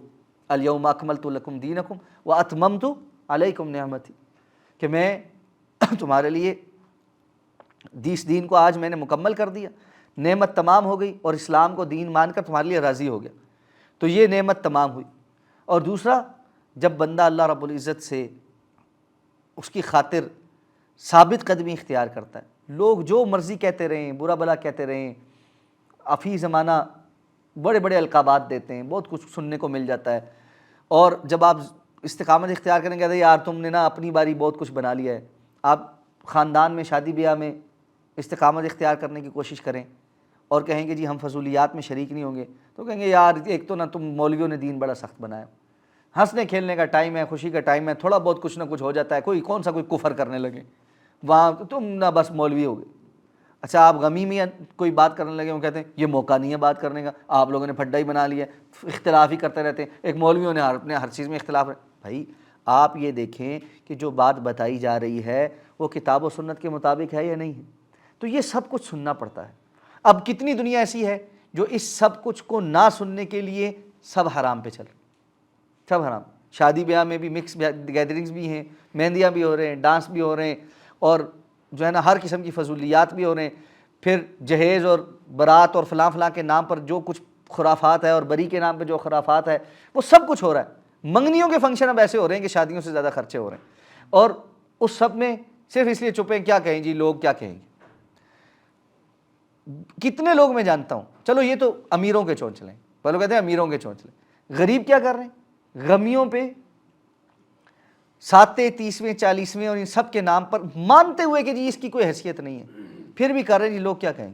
اليوم اکملت لکم دینکم واتممت علیکم نعمتی، کہ میں تمہارے لیے اس دین کو آج میں نے مکمل کر دیا، نعمت تمام ہو گئی، اور اسلام کو دین مان کر تمہارے لیے راضی ہو گیا، تو یہ نعمت تمام ہوئی۔ اور دوسرا، جب بندہ اللہ رب العزت سے اس کی خاطر ثابت قدمی اختیار کرتا ہے، لوگ جو مرضی کہتے رہیں، برا بھلا کہتے رہیں، افی زمانہ بڑے بڑے القابات دیتے ہیں، بہت کچھ سننے کو مل جاتا ہے، اور جب آپ استقامت اختیار کریں کہتے ہیں یار تم نے نا اپنی باری بہت کچھ بنا لیا ہے، آپ خاندان میں شادی بیاہ میں استقامت اختیار کرنے کی کوشش کریں اور کہیں کہ جی ہم فضولیات میں شریک نہیں ہوں گے، تو کہیں گے یار ایک تو نا تم مولویوں نے دین بڑا سخت بنایا، ہنسنے کھیلنے کا ٹائم ہے، خوشی کا ٹائم ہے، تھوڑا بہت کچھ نہ کچھ ہو جاتا ہے، کون سا کوئی کفر کرنے لگے وہاں، تم نہ بس مولوی ہو گئے۔ اچھا، آپ غمی میں کوئی بات کرنے لگے، وہ کہتے ہیں یہ موقع نہیں ہے بات کرنے کا، آپ لوگوں نے پھڈا ہی بنا لیا ہے، اختلاف ہی کرتے رہتے ہیں، ایک مولویوں نے اپنے ہر چیز میں اختلاف ہے۔ بھائی آپ یہ دیکھیں کہ جو بات بتائی جا رہی ہے وہ کتاب و سنت کے مطابق ہے یا نہیں ہے، تو یہ سب کچھ سننا پڑتا ہے۔ اب کتنی دنیا ایسی ہے جو اس سب کچھ کو نہ سننے کے لیے سب حرام پہ چل، سب حرام، شادی بیاہ میں بھی مکس گیدرنگز بھی ہیں، مہندیاں بھی ہو رہے ہیں، ڈانس بھی ہو رہے ہیں، اور جو ہے نا ہر قسم کی فضولیات بھی ہو رہے ہیں، پھر جہیز اور برات اور فلاں فلاں کے نام پر جو کچھ خرافات ہے، اور بری کے نام پہ جو خرافات ہے، وہ سب کچھ ہو رہا ہے۔ منگنیوں کے فنکشن اب ایسے ہو رہے ہیں کہ شادیوں سے زیادہ خرچے ہو رہے ہیں، اور اس سب میں صرف اس لیے چھپے کیا کہیں جی لوگ کیا کہیں گے۔ کتنے لوگ میں جانتا ہوں، چلو یہ تو امیروں کے چونچلے ہیں، وہ لوگ کہتے ہیں امیروں کے چونچلے، غریب کیا کر رہے ہیں؟ غمیوں پہ 7، 30، 40ویں اور ان سب کے نام پر مانتے ہوئے کہ جی اس کی کوئی حیثیت نہیں ہے، پھر بھی کر رہے ہیں جی لوگ کیا کہیں،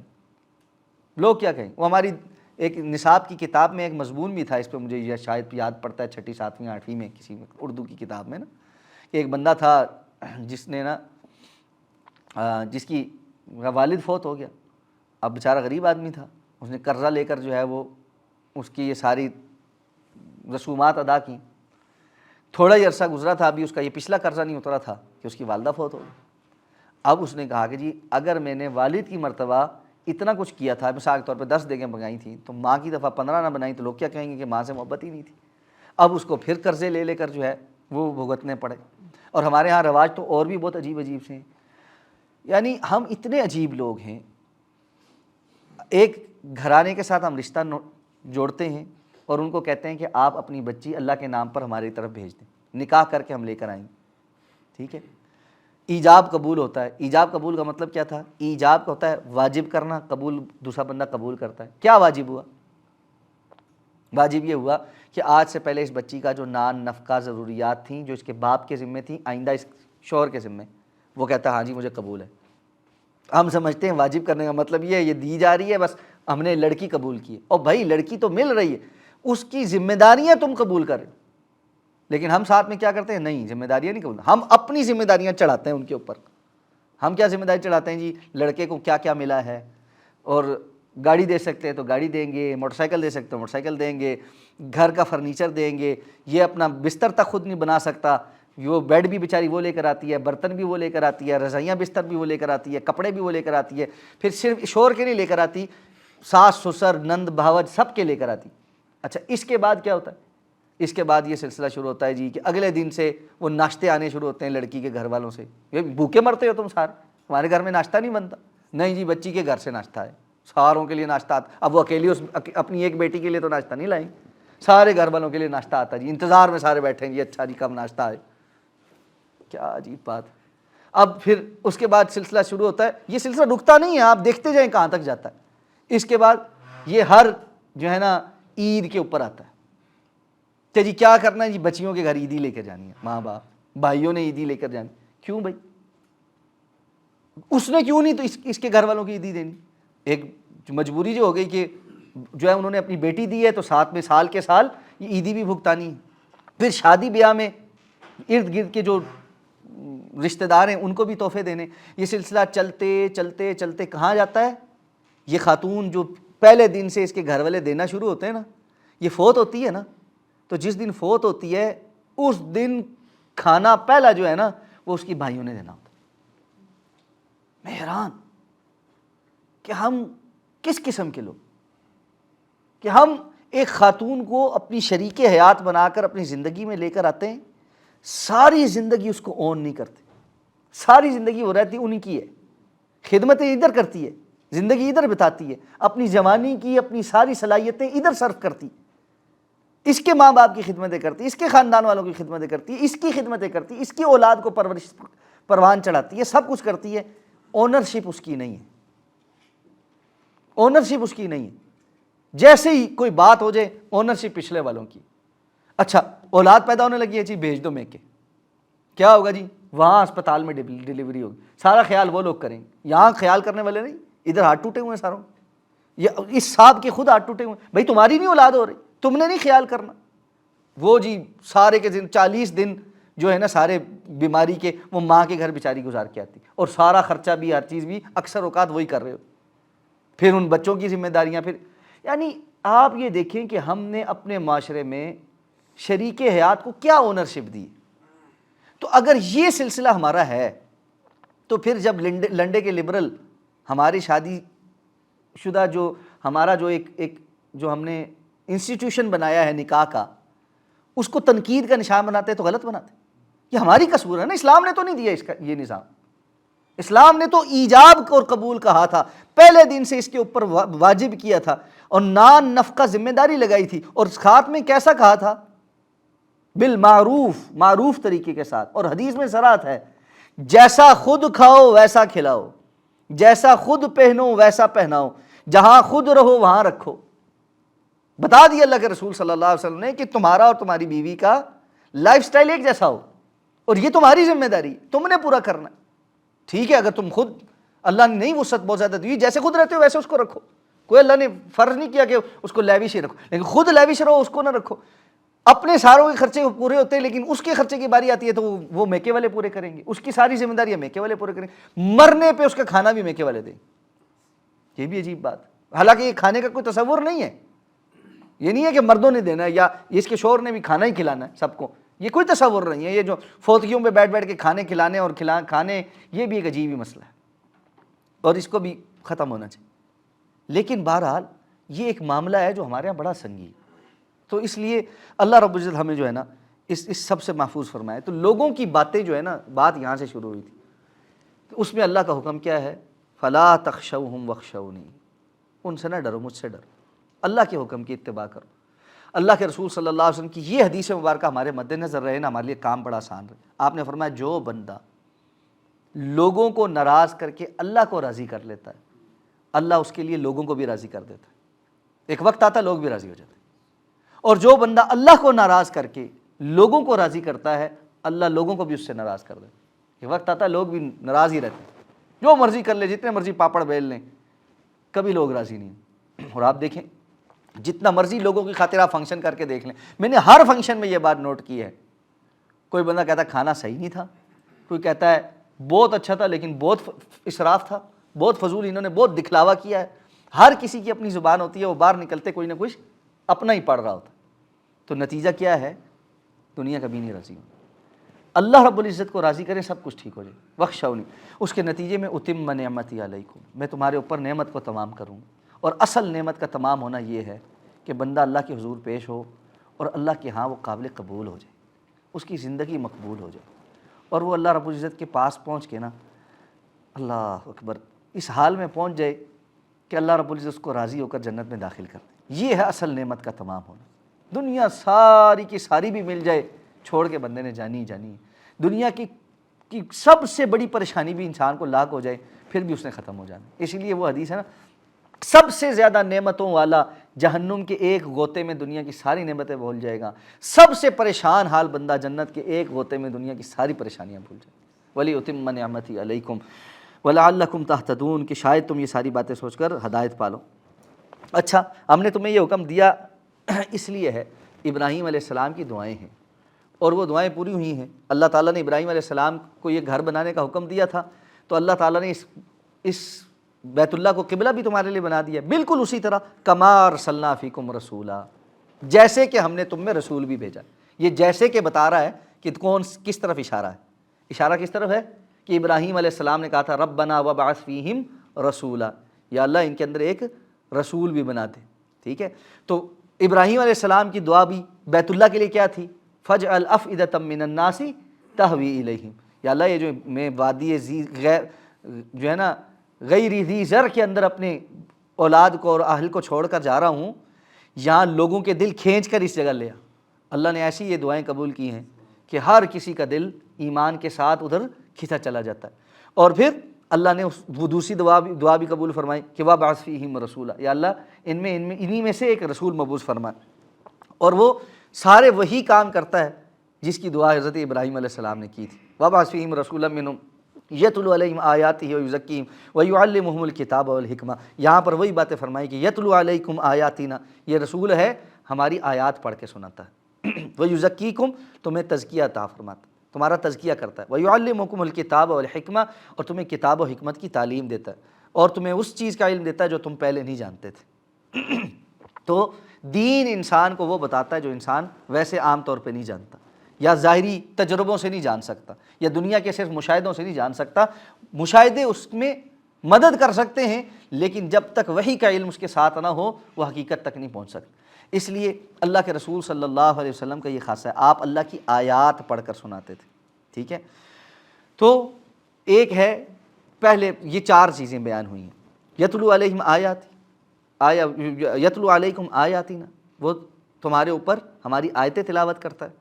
لوگ کیا کہیں۔ وہ ہماری ایک نصاب کی کتاب میں ایک مضمون بھی تھا اس پہ، مجھے یہ شاید یاد پڑتا ہے 6ٹھی 7ویں 8ویں میں کسی میں اردو کی کتاب میں نا، کہ ایک بندہ تھا جس نے نا جس کی والد فوت ہو گیا، اب بیچارہ غریب آدمی تھا، اس نے قرضہ لے کر جو ہے وہ اس کی یہ ساری رسومات ادا کی، تھوڑا ہی عرصہ گزرا تھا، ابھی اس کا یہ پچھلا قرضہ نہیں اترا تھا کہ اس کی والدہ فوت ہو گئی۔ اب اس نے کہا کہ جی اگر میں نے والد کی مرتبہ اتنا کچھ کیا تھا، مثال کے طور پہ 10 دیگیں بنائی تھیں، تو ماں کی دفعہ 15 نہ بنائی تو لوگ کیا کہیں گے کہ ماں سے محبت ہی نہیں تھی۔ اب اس کو پھر قرضے لے لے کر جو ہے وہ بھگتنے پڑے۔ اور ہمارے ہاں رواج تو اور بھی بہت عجیب عجیب سے ہیں. یعنی ہم اتنے عجیب لوگ ہیں. ایک گھرانے کے ساتھ ہم رشتہ جوڑتے ہیں اور ان کو کہتے ہیں کہ آپ اپنی بچی اللہ کے نام پر ہماری طرف بھیج دیں, نکاح کر کے ہم لے کر آئیں. ٹھیک ہے, ایجاب قبول ہوتا ہے. ایجاب قبول کا مطلب کیا تھا؟ ایجاب کا ہوتا ہے واجب کرنا, قبول دوسرا بندہ قبول کرتا ہے. کیا واجب ہوا؟ واجب یہ ہوا کہ آج سے پہلے اس بچی کا جو نان نفقہ ضروریات تھیں جو اس کے باپ کے ذمے تھیں, آئندہ اس شوہر کے ذمے, وہ کہتا ہے ہاں جی مجھے قبول ہے. ہم سمجھتے ہیں واجب کرنے کا مطلب یہ ہے یہ دی جا رہی ہے, بس ہم نے لڑکی قبول کی ہے. اور بھائی لڑکی تو مل رہی ہے, اس کی ذمہ داریاں تم قبول کر رہے ہو. لیکن ہم ساتھ میں کیا کرتے ہیں؟ نہیں, ذمہ داریاں نہیں قبول, ہم اپنی ذمہ داریاں چڑھاتے ہیں ان کے اوپر. ہم کیا ذمہ داری چڑھاتے ہیں جی؟ لڑکے کو کیا کیا ملا ہے, اور گاڑی دے سکتے ہیں تو گاڑی دیں گے, موٹر سائیکل دے سکتے ہیں موٹر سائیکل دیں گے, گھر کا فرنیچر دیں گے, یہ اپنا بستر تک خود نہیں بنا سکتا, وہ بیڈ بھی بیچاری وہ لے کر آتی ہے, برتن بھی وہ لے کر آتی ہے, رضائیاں بستر بھی وہ لے کر آتی ہے, کپڑے بھی وہ لے کر آتی ہے. پھر صرف شوہر کے نہیں لے کر آتی, ساس سسر نند بھاوج سب کے لے کر آتی. اچھا اس کے بعد کیا ہوتا ہے؟ اس کے بعد یہ سلسلہ شروع ہوتا ہے جی کہ اگلے دن سے وہ ناشتے آنے شروع ہوتے ہیں لڑکی کے گھر والوں سے. یہ بھوکے مرتے ہو تم سارے, ہمارے گھر میں ناشتہ نہیں بنتا. نہیں جی بچی کے گھر سے ناشتہ ہے, ساروں کے لیے ناشتہ آتا. اب وہ اکیلی اپنی ایک بیٹی کے لیے تو ناشتہ نہیں لائیں, سارے گھر والوں کے لیے ناشتہ آتا جی, انتظار میں سارے بیٹھے ہیں جی اچھا جی کب ناشتہ آئے. کیا عجیب بات. اب پھر اس کے بعد سلسلہ شروع ہوتا ہے, یہ سلسلہ رکتا نہیں ہے, آپ دیکھتے جائیں کہاں تک جاتا ہے. اس کے بعد یہ ہر جو ہے نا عید کے اوپر آتا ہے کہ جی کیا کرنا ہے جی, بچیوں کے گھر عیدی لے کر جانی ہے, ماں باپ بھائیوں نے عیدی لے کر جانی. کیوں بھائی؟ اس نے کیوں نہیں تو اس کے گھر والوں کی عیدی دینی؟ ایک مجبوری جو ہو گئی کہ جو ہے انہوں نے اپنی بیٹی دی ہے تو ساتھ میں سال کے سال یہ عیدی بھی بھگتانی ہے. پھر شادی بیاہ میں ارد گرد کے جو رشتہ دار ہیں ان کو بھی تحفے دینے. یہ سلسلہ چلتے چلتے چلتے کہاں جاتا ہے؟ یہ خاتون جو پہلے دن سے اس کے گھر والے دینا شروع ہوتے ہیں نا, یہ فوت ہوتی ہے نا, تو جس دن فوت ہوتی ہے اس دن کھانا پہلا جو ہے نا وہ اس کی بھائیوں نے دینا ہوتا. میں حیران کہ ہم کس قسم کے لوگ کہ ہم ایک خاتون کو اپنی شریک حیات بنا کر اپنی زندگی میں لے کر آتے ہیں, ساری زندگی اس کو اون نہیں کرتے, ساری زندگی وہ رہتی انہی کی ہے, خدمتیں ادھر کرتی ہے, زندگی ادھر بتاتی ہے, اپنی جوانی کی اپنی ساری صلاحیتیں ادھر صرف کرتی, اس کے ماں باپ کی خدمتیں کرتی, اس کے خاندان والوں کی خدمتیں کرتی, اس کی خدمتیں کرتی, اس کی اولاد کو پرورش پروان چڑھاتی ہے, سب کچھ کرتی ہے. اونرشپ اس کی نہیں ہے, اونرشپ اس کی نہیں ہے. جیسے ہی کوئی بات ہو جائے اونرشپ پچھلے والوں کی. اچھا اولاد پیدا ہونے لگی ہے جی بھیج دو میکے, کیا ہوگا جی؟ وہاں اسپتال میں ڈیلیوری ہوگی, سارا خیال وہ لوگ کریں گے, یہاں خیال کرنے والے نہیں. ادھر ہاتھ ٹوٹے ہوئے ہیں ساروں, یہ اس صاحب کے خود ہاتھ ٹوٹے ہوئے ہیں. بھائی تمہاری نہیں اولاد ہو رہی, تم نے نہیں خیال کرنا. وہ جی سارے کے دن 40 دن جو ہے نا سارے بیماری کے وہ ماں کے گھر بیچاری گزار کے آتی, اور سارا خرچہ بھی ہر چیز بھی اکثر اوقات وہی کر رہے ہو. پھر ان بچوں کی ذمہ داریاں, پھر یعنی آپ یہ دیکھیں کہ ہم نے اپنے معاشرے میں شریک حیات کو کیا اونرشپ دی. تو اگر یہ سلسلہ ہمارا ہے تو پھر جب لنڈے کے لبرل ہماری شادی شدہ جو ہمارا جو ایک جو ہم نے انسٹیٹیوشن بنایا ہے نکاح کا, اس کو تنقید کا نشان بناتے ہیں تو غلط بناتے ہیں. یہ ہماری قصور ہے نا, اسلام نے تو نہیں دیا اس کا یہ نظام. اسلام نے تو ایجاب اور قبول کہا تھا, پہلے دن سے اس کے اوپر واجب کیا تھا, اور نان نفقہ ذمہ داری لگائی تھی, اور خاتمے میں کیسا کہا تھا؟ بالمعروف, معروف طریقے کے ساتھ. اور حدیث میں صراحت ہے, جیسا خود کھاؤ ویسا کھلاؤ, جیسا خود پہنو ویسا پہناؤ, جہاں خود رہو وہاں رکھو. بتا دیا اللہ کے رسول صلی اللہ علیہ وسلم نے کہ تمہارا اور تمہاری بیوی کا لائف سٹائل ایک جیسا ہو, اور یہ تمہاری ذمہ داری, تم نے پورا کرنا. ٹھیک ہے, اگر تم خود, اللہ نے نہیں وسعت بہت زیادہ دی, جیسے خود رہتے ہو ویسے اس کو رکھو, کوئی اللہ نے فرض نہیں کیا کہ اس کو لیوش ہی رکھو, لیکن خود لیوش رہو, اس کو نہ رکھو. اپنے ساروں کے خرچے پورے ہوتے ہیں, لیکن اس کے خرچے کی باری آتی ہے تو وہ میکے والے پورے کریں گے, اس کی ساری ذمہ داریاں میکے والے پورے کریں گے, مرنے پہ اس کا کھانا بھی میکے والے دیں. یہ بھی عجیب بات, حالانکہ یہ کھانے کا کوئی تصور نہیں ہے. یہ نہیں ہے کہ مردوں نے دینا ہے یا اس کے شوہر نے بھی کھانا ہی کھلانا ہے سب کو, یہ کوئی تصور نہیں ہے. یہ جو فوتگیوں پہ بیٹھ بیٹھ کے کھانے کھلانے اور کھانے, یہ بھی ایک عجیب ہی مسئلہ ہے, اور اس کو بھی ختم ہونا چاہیے. لیکن بہرحال یہ ایک معاملہ ہے جو ہمارے یہاں بڑا سنگین. تو اس لیے اللہ رب العزت ہمیں جو ہے نا اس سب سے محفوظ فرمائے۔ تو لوگوں کی باتیں جو ہے نا، بات یہاں سے شروع ہوئی تھی، تو اس میں اللہ کا حکم کیا ہے؟ فلا تخشوہم واخشونی، ان سے نہ ڈرو، مجھ سے ڈرو، اللہ کے حکم کی اتباع کرو۔ اللہ کے رسول صلی اللہ علیہ وسلم کی یہ حدیث مبارکہ ہمارے مد نظر رہے نا، ہمارے لیے کام بڑا آسان رہے۔ آپ نے فرمایا جو بندہ لوگوں کو ناراض کر کے اللہ کو راضی کر لیتا ہے، اللہ اس کے لیے لوگوں کو بھی راضی کر دیتا ہے۔ ایک وقت آتا ہے لوگ بھی راضی ہو جاتے ہیں۔ اور جو بندہ اللہ کو ناراض کر کے لوگوں کو راضی کرتا ہے، اللہ لوگوں کو بھی اس سے ناراض کر دیتا ہے۔ ایک وقت آتا ہے لوگ بھی ناراض ہی رہتے ہیں، جو مرضی کر لے، جتنے مرضی پاپڑ بیل لیں، کبھی لوگ راضی نہیں ہیں۔ اور آپ دیکھیں جتنا مرضی لوگوں کی خاطر آپ فنکشن کر کے دیکھ لیں، میں نے ہر فنکشن میں یہ بات نوٹ کی ہے، کوئی بندہ کہتا ہے کھانا صحیح نہیں تھا، کوئی کہتا ہے بہت اچھا تھا لیکن بہت اسراف تھا، بہت فضول، انہوں نے بہت دکھلاوا کیا ہے۔ ہر کسی کی اپنی زبان ہوتی ہے، وہ باہر نکلتے کوئی نہ کچھ اپنا ہی پڑھ رہا ہوتا۔ تو نتیجہ کیا ہے؟ دنیا کبھی نہیں راضی ہوگی۔ اللہ رب العزت کو راضی کریں، سب کچھ ٹھیک ہو جائے۔ واخشونی، اس کے نتیجے میں اتم نعمتی علیکم، میں تمہارے اوپر نعمت کو تمام کروں۔ اور اصل نعمت کا تمام ہونا یہ ہے کہ بندہ اللہ کے حضور پیش ہو اور اللہ کے ہاں وہ قابل قبول ہو جائے، اس کی زندگی مقبول ہو جائے، اور وہ اللہ رب العزت کے پاس پہنچ کے نا، اللہ اکبر، اس حال میں پہنچ جائے کہ اللہ رب العزت اس کو راضی ہو کر جنت میں داخل کر دے۔ یہ ہے اصل نعمت کا تمام ہونا۔ دنیا ساری کی ساری بھی مل جائے، چھوڑ کے بندے نے جانی ہی جانی ہے۔ دنیا کی سب سے بڑی پریشانی بھی انسان کو لاحق ہو جائے، پھر بھی اس نے ختم ہو جانا۔ اسی لیے وہ حدیث ہے نا، سب سے زیادہ نعمتوں والا جہنم کے ایک غوطے میں دنیا کی ساری نعمتیں بھول جائے گا، سب سے پریشان حال بندہ جنت کے ایک غوطے میں دنیا کی ساری پریشانیاں بھول جائے گا۔ وَلِأُتِمَّ نِعْمَتِي عَلَيْكُمْ وَلَعَلَّكُمْ تَهْتَدُونَ، کہ شاید تم یہ ساری باتیں سوچ کر ہدایت پالو۔ اچھا، ہم نے تمہیں یہ حکم دیا اس لیے ہے، ابراہیم علیہ السلام کی دعائیں ہیں اور وہ دعائیں پوری ہوئی ہیں۔ اللہ تعالیٰ نے ابراہیم علیہ السلام کو یہ گھر بنانے کا حکم دیا تھا، تو اللہ تعالیٰ نے اس بیت اللہ کو قبلہ بھی تمہارے لیے بنا دیا، بالکل اسی طرح کما ارسلنا فیکم رسولا، جیسے کہ ہم نے تم میں رسول بھی بھیجا۔ یہ جیسے کہ بتا رہا ہے کہ کس طرف اشارہ ہے؟ اشارہ کس طرف ہے؟ کہ ابراہیم علیہ السلام نے کہا تھا ربنا وبعث فیہم رسولا، یا اللہ ان کے اندر ایک رسول بھی بنا دے، ٹھیک ہے؟ تو ابراہیم علیہ السلام کی دعا بھی بیت اللہ کے لیے کیا تھی؟ فَاجْعَلْ أَفْئِدَةً مِّنَ النَّاسِ تَهْوِي إِلَيْهِمْ، یا اللہ یہ جو میں وادی جو ہے نا غیر ذی زر کے اندر اپنے اولاد کو اور اہل کو چھوڑ کر جا رہا ہوں، یہاں لوگوں کے دل کھینچ کر اس جگہ لے آ۔ اللہ نے ایسی یہ دعائیں قبول کی ہیں کہ ہر کسی کا دل ایمان کے ساتھ ادھر کھینچا چلا جاتا ہے۔ اور پھر اللہ نے وہ دوسری دعا بھی قبول فرمائی کہ وَابْعَثْ فِیہم رسولا، یا اللہ انہی میں سے ایک رسول مبعوث فرمائے، اور وہ سارے وہی کام کرتا ہے جس کی دعا حضرت ابراہیم علیہ السلام نے کی تھی۔ وَابْعَثْ فِیہم رسولا مِنْہُمْ یتلو علیہم آیاتہ ویزکیہم ویعلمہم الکتاب والحکمہ، یہاں پر وہی باتیں فرمائی کہ یتلو علیکم آیاتنا، یہ رسول ہے ہماری آیات پڑھ کے سناتا ہے، ویزکیکم، تمہیں تزکیہ عطا فرماتا، تمہارا تزکیہ کرتا ہے، ویعلمکم الکتاب والحکمہ، اور تمہیں کتاب و حکمت کی تعلیم دیتا ہے، اور تمہیں اس چیز کا علم دیتا ہے جو تم پہلے نہیں جانتے تھے۔ تو دین انسان کو وہ بتاتا ہے جو انسان ویسے عام طور پہ نہیں جانتا، یا ظاہری تجربوں سے نہیں جان سکتا، یا دنیا کے صرف مشاہدوں سے نہیں جان سکتا۔ مشاہدے اس میں مدد کر سکتے ہیں، لیکن جب تک وحی کا علم اس کے ساتھ نہ ہو وہ حقیقت تک نہیں پہنچ سکتا۔ اس لیے اللہ کے رسول صلی اللہ علیہ وسلم کا یہ خاصہ ہے، آپ اللہ کی آیات پڑھ کر سناتے تھے، ٹھیک ہے؟ تو ایک ہے، پہلے یہ چار چیزیں بیان ہوئی ہیں، یتلو علیہم یتلو علیکم آیاتنا، وہ تمہارے اوپر ہماری آیتیں تلاوت کرتا ہے۔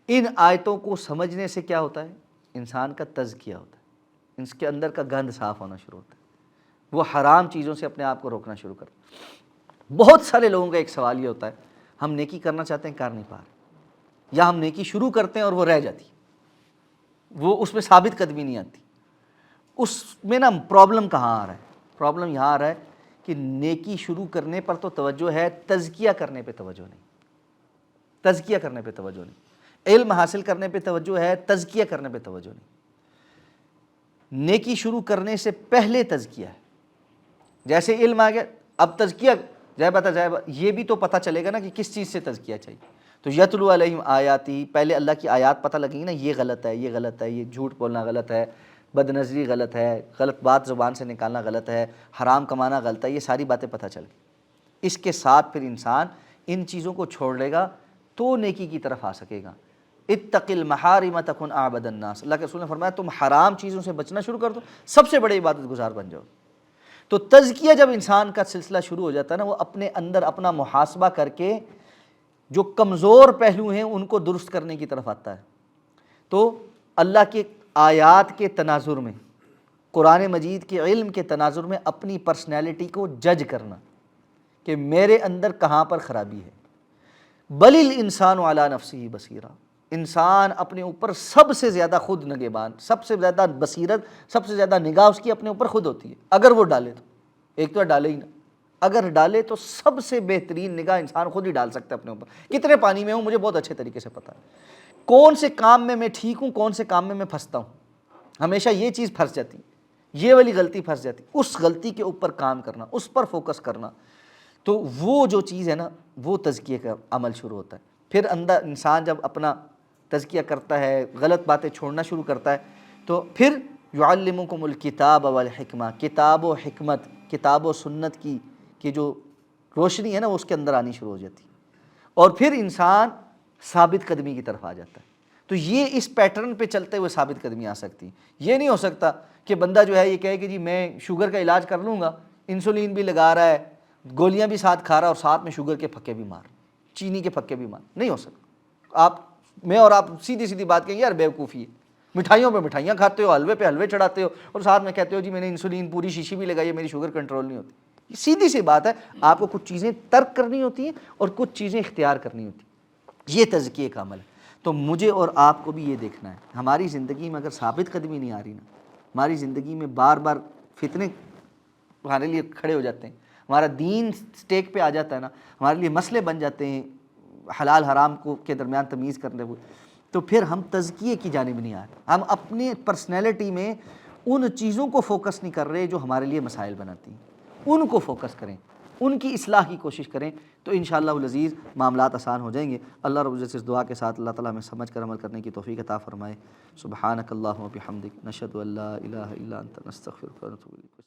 ان آیتوں کو سمجھنے سے کیا ہوتا ہے؟ انسان کا تزکیہ ہوتا ہے، اس کے اندر کا گند صاف ہونا شروع ہوتا ہے، وہ حرام چیزوں سے اپنے آپ کو روکنا شروع کرتا ہے۔ بہت سارے لوگوں کا ایک سوال یہ ہوتا ہے، ہم نیکی کرنا چاہتے ہیں، کر نہیں پا رہے، یا ہم نیکی شروع کرتے ہیں اور وہ رہ جاتی، وہ اس میں ثابت قدمی نہیں آتی۔ اس میں نا پرابلم کہاں آ رہا ہے؟ پرابلم یہاں آ رہا ہے کہ نیکی شروع کرنے پر تو توجہ ہے، تزکیہ کرنے پہ توجہ نہیں، تزکیہ کرنے پہ توجہ نہیں، علم حاصل کرنے پہ توجہ ہے، تزکیہ کرنے پہ توجہ نہیں۔ نیکی شروع کرنے سے پہلے تزکیہ ہے، جیسے علم آ گیا اب تزکیہ یہ بھی تو پتہ چلے گا نا کہ کس چیز سے تزکیہ چاہیے۔ تو یتلو علیہم آیاتی، پہلے اللہ کی آیات پتہ لگیں گی نا، یہ غلط ہے، یہ غلط ہے، یہ جھوٹ بولنا غلط ہے، بد نظری غلط ہے، غلط بات زبان سے نکالنا غلط ہے، حرام کمانا غلط ہے، یہ ساری باتیں پتہ چل گئی۔ اس کے ساتھ پھر انسان ان چیزوں کو چھوڑ لے گا تو نیکی کی طرف آ سکے گا، اتق المحارم تکن اعبد الناس، اللہ کے رسول نے فرمایا تم حرام چیزوں سے بچنا شروع کر دو، سب سے بڑے عبادت گزار بن جاؤ۔ تو تزکیہ جب انسان کا سلسلہ شروع ہو جاتا ہے نا، وہ اپنے اندر اپنا محاسبہ کر کے جو کمزور پہلو ہیں ان کو درست کرنے کی طرف آتا ہے۔ تو اللہ کے آیات کے تناظر میں، قرآن مجید کے علم کے تناظر میں اپنی پرسنالٹی کو جج کرنا کہ میرے اندر کہاں پر خرابی ہے۔ بل الانسان علی نفسہ بصیرہ، انسان اپنے اوپر سب سے زیادہ خود نگہبان، سب سے زیادہ بصیرت، سب سے زیادہ نگاہ اس کی اپنے اوپر خود ہوتی ہے، اگر وہ ڈالے تو۔ ایک تو ڈالے ہی نہ، اگر ڈالے تو سب سے بہترین نگاہ انسان خود ہی ڈال سکتا ہے اپنے اوپر۔ کتنے پانی میں ہوں مجھے بہت اچھے طریقے سے پتہ ہے، کون سے کام میں ٹھیک ہوں، کون سے کام میں پھنستا ہوں۔ ہمیشہ یہ چیز پھنس جاتی ہے، یہ والی غلطی پھنس جاتی، اس غلطی کے اوپر کام کرنا، اس پر فوکس کرنا، تو وہ جو چیز ہے نا وہ تزکیے کا عمل شروع ہوتا ہے۔ پھر اندر انسان جب اپنا تزکیہ کرتا ہے، غلط باتیں چھوڑنا شروع کرتا ہے، تو پھر یعلمکم الکتاب والحکمہ، کتاب و حکمت، کتاب و سنت کی جو روشنی ہے نا وہ اس کے اندر آنی شروع ہو جاتی ہے، اور پھر انسان ثابت قدمی کی طرف آ جاتا ہے۔ تو یہ اس پیٹرن پہ چلتے ہوئے ثابت قدمی آ سکتی ہے۔ یہ نہیں ہو سکتا کہ بندہ جو ہے یہ کہے کہ جی میں شوگر کا علاج کر لوں گا، انسولین بھی لگا رہا ہے، گولیاں بھی ساتھ کھا رہا ہے، اور ساتھ میں شوگر کے پھکے بھی مار، چینی کے پھکے بھی مار۔ نہیں ہو سکتا۔ میں اور آپ سیدھی سیدھی بات کہیں یار بیوقوفی ہے، مٹھائیوں پہ مٹھائیاں کھاتے ہو، حلوے پہ حلوے چڑھاتے ہو، اور ساتھ میں کہتے ہو جی میں نے انسولین پوری شیشی بھی لگائی ہے، میری شوگر کنٹرول نہیں ہوتی۔ یہ سیدھی سی بات ہے، آپ کو کچھ چیزیں ترک کرنی ہوتی ہیں اور کچھ چیزیں اختیار کرنی ہوتی ہیں۔ یہ تزکیے کا عمل ہے۔ تو مجھے اور آپ کو بھی یہ دیکھنا ہے، ہماری زندگی میں اگر ثابت قدمی نہیں آ رہی نا، ہماری زندگی میں بار بار فتنے ہمارے لیے کھڑے ہو جاتے ہیں، ہمارا دین سٹیک پہ آ جاتا ہے نا، ہمارے لیے مسئلے بن جاتے ہیں حلال حرام کو کے درمیان تمیز کرنے ہوئے، تو پھر ہم تزکیے کی جانب نہیں آ رہے، ہم اپنی پرسنالٹی میں ان چیزوں کو فوکس نہیں کر رہے جو ہمارے لیے مسائل بناتی ہیں، ان کو فوکس کریں، ان کی اصلاح کی کوشش کریں، تو انشاءاللہ العزیز معاملات آسان ہو جائیں گے۔ اللہ رب العزت سے اس دعا کے ساتھ اللہ تعالیٰ ہمیں سمجھ کر عمل کرنے کی توفیق عطا فرمائے۔ سبحانک اللہم و بحمدک، نشہد ان لا الہ الا انت، نستغفرک و نتوب الیک۔